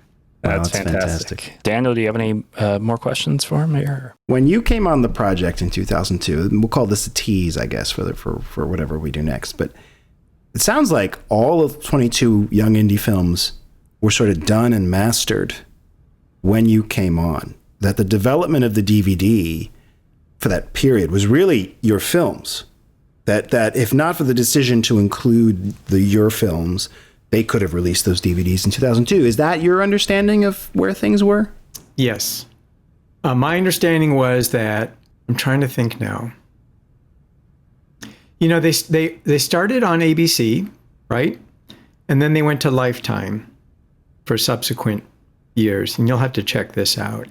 That's fantastic. Daniel, do you have any more questions for him here? When you came on the project in 2002, we'll call this a tease, I guess, for whatever we do next. But it sounds like all of 22 Young Indy films were sort of done and mastered when you came on. That the development of the DVD for that period was really your films. That if not for the decision to include your films, they could have released those DVDs in 2002. Is that your understanding of where things were? Yes. My understanding was that, I'm trying to think now. You know, they started on ABC, right? And then they went to Lifetime for subsequent years. And you'll have to check this out.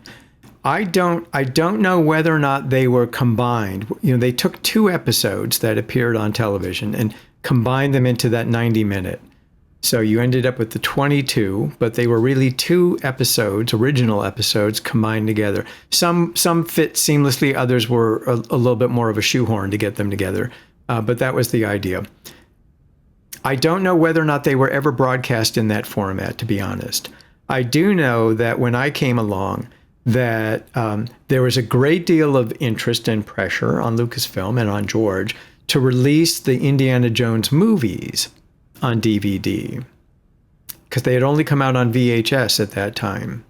I don't know whether or not they were combined. You know, they took 2 episodes that appeared on television and combined them into that 90-minute. So you ended up with the 22, but they were really 2 episodes, original episodes, combined together. Some fit seamlessly, others were a little bit more of a shoehorn to get them together. But that was the idea. I don't know whether or not they were ever broadcast in that format, to be honest. I do know that when I came along, that there was a great deal of interest and pressure on Lucasfilm and on George to release the Indiana Jones movies on DVD, because they had only come out on VHS at that time.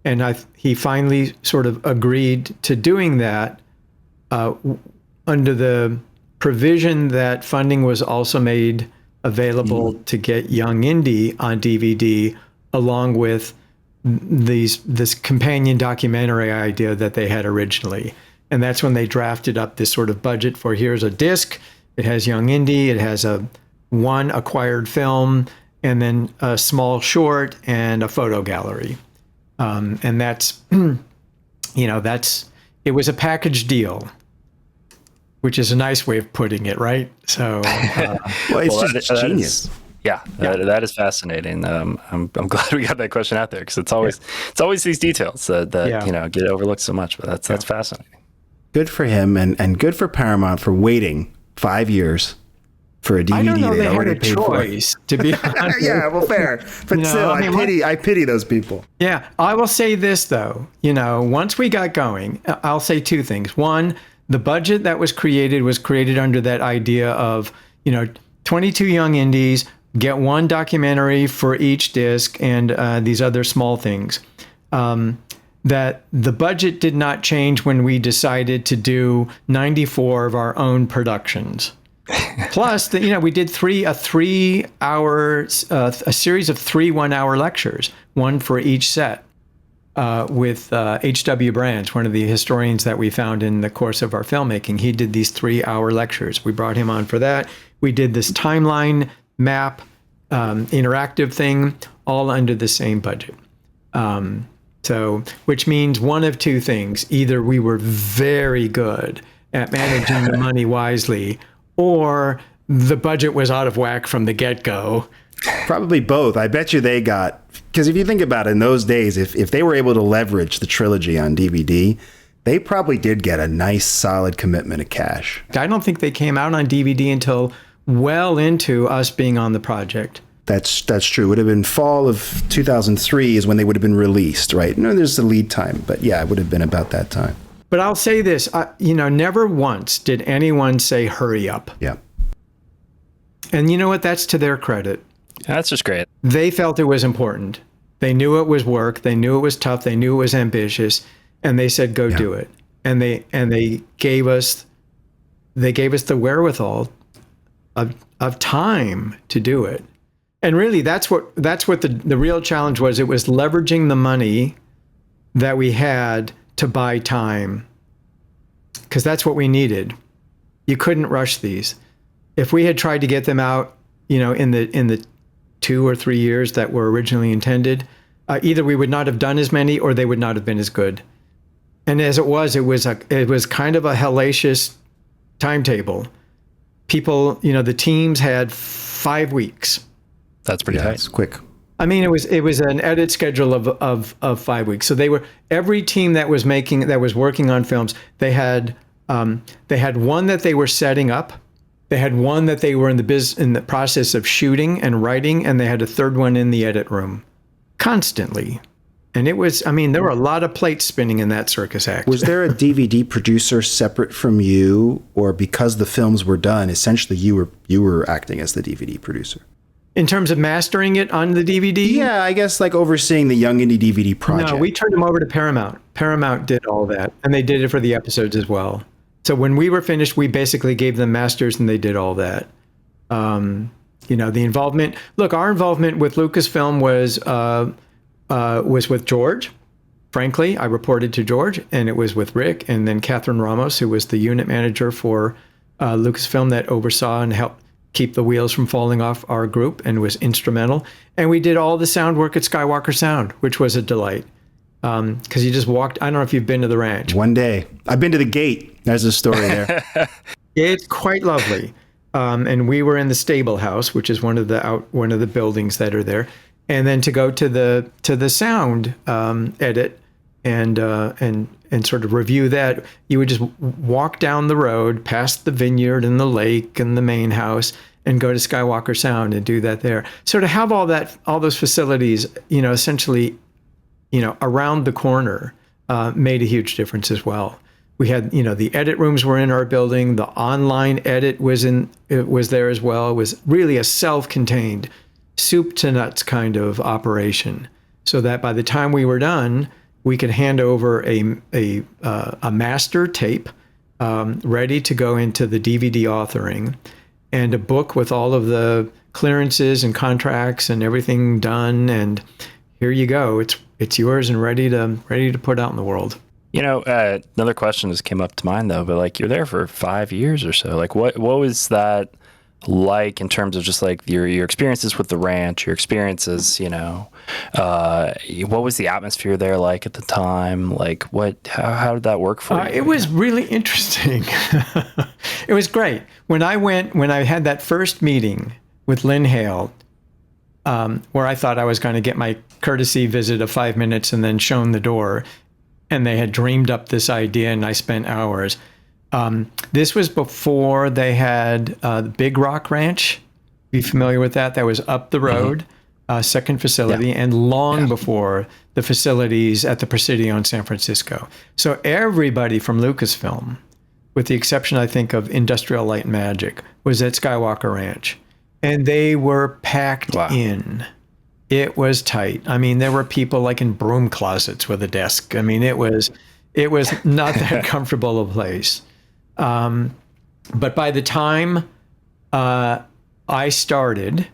And he finally sort of agreed to doing that under the provision that funding was also made available to get Young Indy on DVD, along with this companion documentary idea that they had originally. And that's when they drafted up this sort of budget for, here's a disc, it has Young Indy, it has one acquired film, and then a small short and a photo gallery. And that's, it was a package deal, which is a nice way of putting it, right? So, well, it's just genius. That is fascinating. I'm glad we got that question out there, because it's always these details that get overlooked so much. But that's fascinating. Good for him, and good for Paramount for waiting 5 years for a DVD. I don't know they they had already a paid choice, to be honest. Yeah, well, fair, but still, I pity those people. Yeah, I will say this though. Once we got going, I'll say 2 things. One, the budget that was created under that idea of 22 Young Indies. Get 1 documentary for each disc, and these other small things. That the budget did not change when we decided to do 94 of our own productions. Plus, we did a series of 3 1-hour lectures, 1 for each set, with H.W. Brands, one of the historians that we found in the course of our filmmaking. He did these 3-hour lectures. We brought him on for that. We did this timeline map, interactive thing, all under the same budget. So, which means one of 2 things: either we were very good at managing the money wisely, or the budget was out of whack from the get-go. Probably both. I bet you they got, because if you think about it, in those days, if they were able to leverage the trilogy on DVD, they probably did get a nice solid commitment of cash. I don't think they came out on DVD until well into us being on the project. That's true. It would have been fall of 2003 is when they would have been released, right? No, there's a lead time, but yeah, it would have been about that time. But I'll say this, never once did anyone say, hurry up. Yeah. And you know what? That's to their credit. That's just great. They felt it was important. They knew it was work. They knew it was tough. They knew it was ambitious. And they said, go do it. And they gave us the wherewithal of time to do it. And really, that's what the real challenge was. It was leveraging the money that we had to buy time, because that's what we needed. You couldn't rush these. If we had tried to get them out, in the 2 or 3 years that were originally intended, either we would not have done as many or they would not have been as good. And as it was kind of a hellacious timetable. People, the teams had 5 weeks. That's pretty tight. It's quick. I mean, it was an edit schedule of 5 weeks. So every team that was working on films, they had one that they were setting up, they had one that they were in the process of shooting and writing, and they had a third one in the edit room, constantly. And there were a lot of plates spinning in that circus act. Was there a DVD producer separate from you, or because the films were done, essentially you were acting as the DVD producer? In terms of mastering it on the DVD? Yeah, I guess like overseeing the Young Indy DVD project. No, we turned them over to Paramount. Paramount did all that, and they did it for the episodes as well. So when we were finished, we basically gave them masters, and they did all that. The involvement. Look, our involvement with Lucasfilm was with George. Frankly, I reported to George, and it was with Rick, and then Catherine Ramos, who was the unit manager for Lucasfilm that oversaw and helped keep the wheels from falling off our group and was instrumental. And we did all the sound work at Skywalker Sound, which was a delight. Because you just walked, I don't know if you've been to the ranch. One day. I've been to the gate. There's a story there. It's quite lovely. And we were in the stable house, which is one of the buildings that are there. And then to go to the sound edit and sort of review that, you would just walk down the road past the vineyard and the lake and the main house and go to Skywalker Sound and do that there. So to have all those facilities, essentially, around the corner, made a huge difference as well. We had, the edit rooms were in our building. The online edit was there as well. It was really a self-contained, soup to nuts kind of operation, so that by the time we were done, we could hand over a master tape ready to go into the DVD authoring, and a book with all of the clearances and contracts and everything done. And here you go. It's yours and ready to put out in the world. Another question just came up to mind though, but like you're there for 5 years or so. Like what was that like in terms of just like your experiences with the ranch, your experiences, what was the atmosphere there like at the time? Like how did that work for you? It was really interesting. It was great. When I had that first meeting with Lynn Hale, where I thought I was going to get my courtesy visit of 5 minutes and then shown the door, and they had dreamed up this idea and I spent hours. This was before they had the Big Rock Ranch. Are you familiar with that? That was up the road, second facility, and long before the facilities at the Presidio in San Francisco. So everybody from Lucasfilm, with the exception, I think, of Industrial Light and Magic, was at Skywalker Ranch. And they were packed in. It was tight. I mean, there were people like in broom closets with a desk. I mean, it was not that comfortable a place. But by the time I started,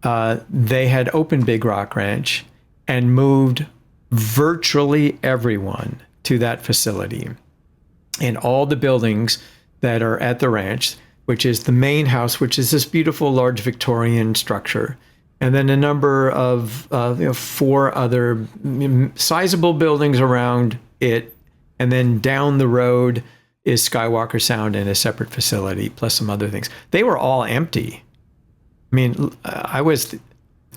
they had opened Big Rock Ranch and moved virtually everyone to that facility. And all the buildings that are at the ranch, which is the main house, which is this beautiful large Victorian structure, and then a number of 4 other sizable buildings around it, and then down the road is Skywalker Sound in a separate facility, plus some other things. They were all empty. I mean,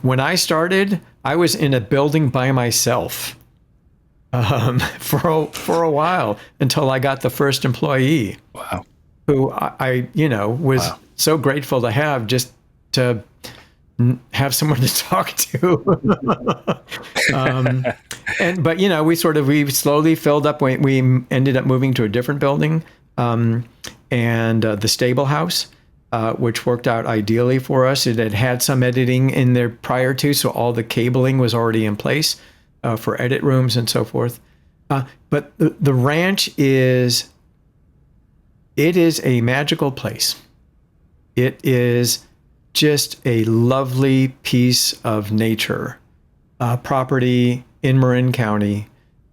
when I started, I was in a building by myself for a while until I got the first employee. Wow. Who I was so grateful to have, just to have someone to talk to. But we slowly filled up. We ended up moving to a different building, and the stable house, which worked out ideally for us. It had some editing in there prior to, so all the cabling was already in place for edit rooms and so forth. But the ranch is a magical place. It is just a lovely piece of nature, property in Marin County.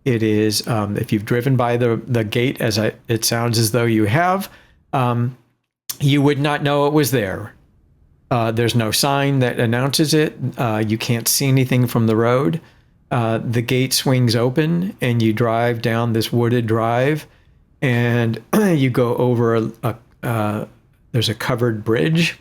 It is, if you've driven by the gate, it sounds as though you have, you would not know it was there. There's no sign that announces it. You can't see anything from the road. The gate swings open and you drive down this wooded drive, and you go over there's a covered bridge,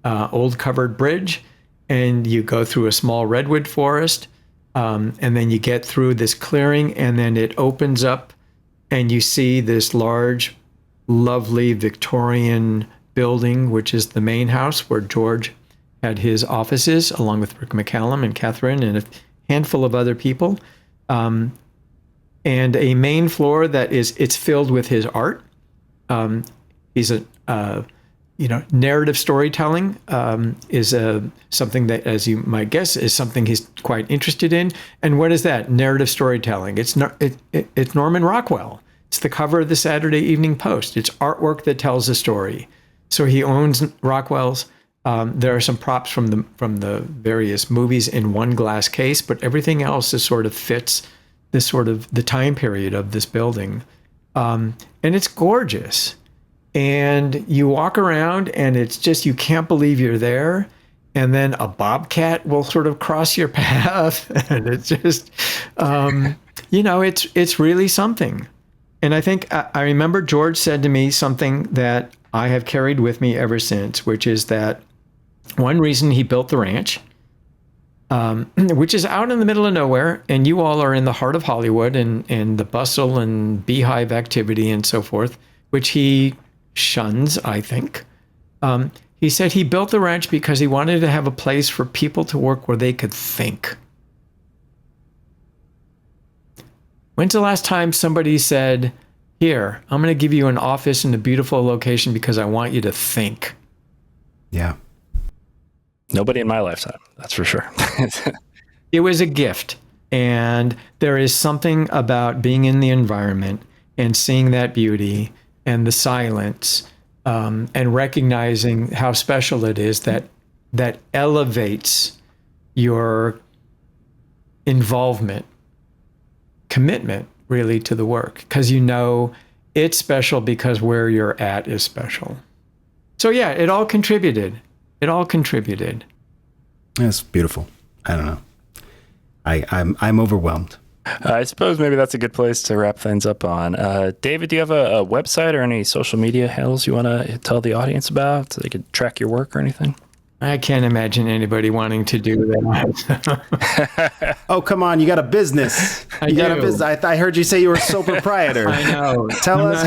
old covered bridge, and you go through a small redwood forest, and then you get through this clearing, and then it opens up and you see this large, lovely Victorian building, which is the main house where George had his offices, along with Rick McCallum and Catherine and a handful of other people, and a main floor it's filled with his art. He's narrative storytelling is something that, as you might guess, is something he's quite interested in. And what is that? Narrative storytelling. It's Norman Rockwell. It's the cover of the Saturday Evening Post. It's artwork that tells a story. So he owns Rockwell's. There are some props from the various movies in one glass case, but everything else is sort of fits this sort of the time period of this building. And it's gorgeous. And you walk around and it's just, you can't believe you're there. And then a bobcat will sort of cross your path. And it's just, it's really something. And I think, I remember George said to me something that I have carried with me ever since, which is that one reason he built the ranch, which is out in the middle of nowhere, and you all are in the heart of Hollywood and the bustle and beehive activity and so forth, which he shuns, I think. He said he built the ranch because he wanted to have a place for people to work where they could think. When's the last time somebody said, here, I'm going to give you an office in a beautiful location because I want you to think? Yeah. Nobody in my lifetime, that's for sure. It was a gift. And there is something about being in the environment and seeing that beauty and the silence, and recognizing how special it is that elevates your involvement, commitment, really, to the work, because it's special because where you're at is special. So yeah, it all contributed. That's beautiful. I don't know. I'm overwhelmed. I suppose maybe that's a good place to wrap things up on. David, do you have a website or any social media handles you want to tell the audience about so they could track your work or anything? I can't imagine anybody wanting to do that. Oh, come on. You got a business. Got a business. I heard you say you were a sole proprietor. I know. Tell us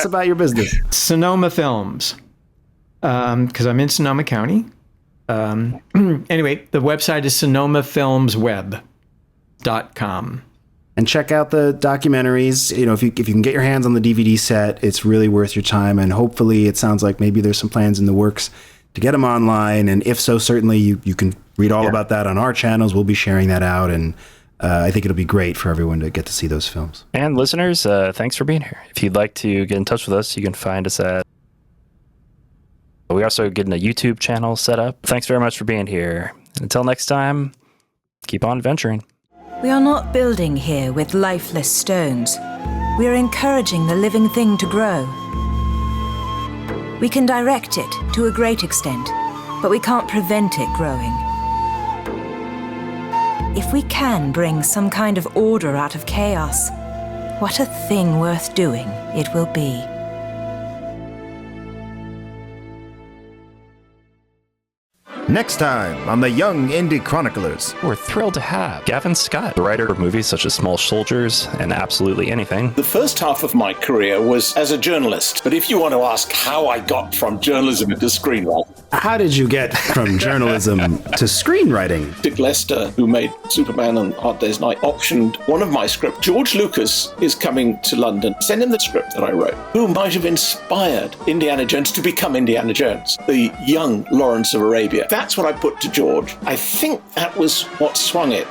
about your business. Sonoma Films. Because I'm in Sonoma County. Anyway, the website is sonomafilmsweb.com. And check out the documentaries. If you can get your hands on the DVD set, it's really worth your time. And hopefully, it sounds like maybe there's some plans in the works to get them online. And if so, certainly you can read all about that on our channels. We'll be sharing that out. And I think it'll be great for everyone to get to see those films. And listeners, thanks for being here. If you'd like to get in touch with us, you can find us at... We also getting a YouTube channel set up. Thanks very much for being here. And until next time, keep on adventuring. We are not building here with lifeless stones. We are encouraging the living thing to grow. We can direct it to a great extent, but we can't prevent it growing. If we can bring some kind of order out of chaos, what a thing worth doing it will be. Next time on the Young Indy Chroniclers. We're thrilled to have Gavin Scott, the writer of movies such as Small Soldiers and Absolutely Anything. The first half of my career was as a journalist, but if you want to ask how I got from journalism into screenwriting. How did you get from journalism to screenwriting? Dick Lester, who made Superman and Hard Day's Night, optioned one of my scripts. George Lucas is coming to London. Send him the script that I wrote, who might have inspired Indiana Jones to become Indiana Jones, the young Lawrence of Arabia. That's what I put to George. I think that was what swung it.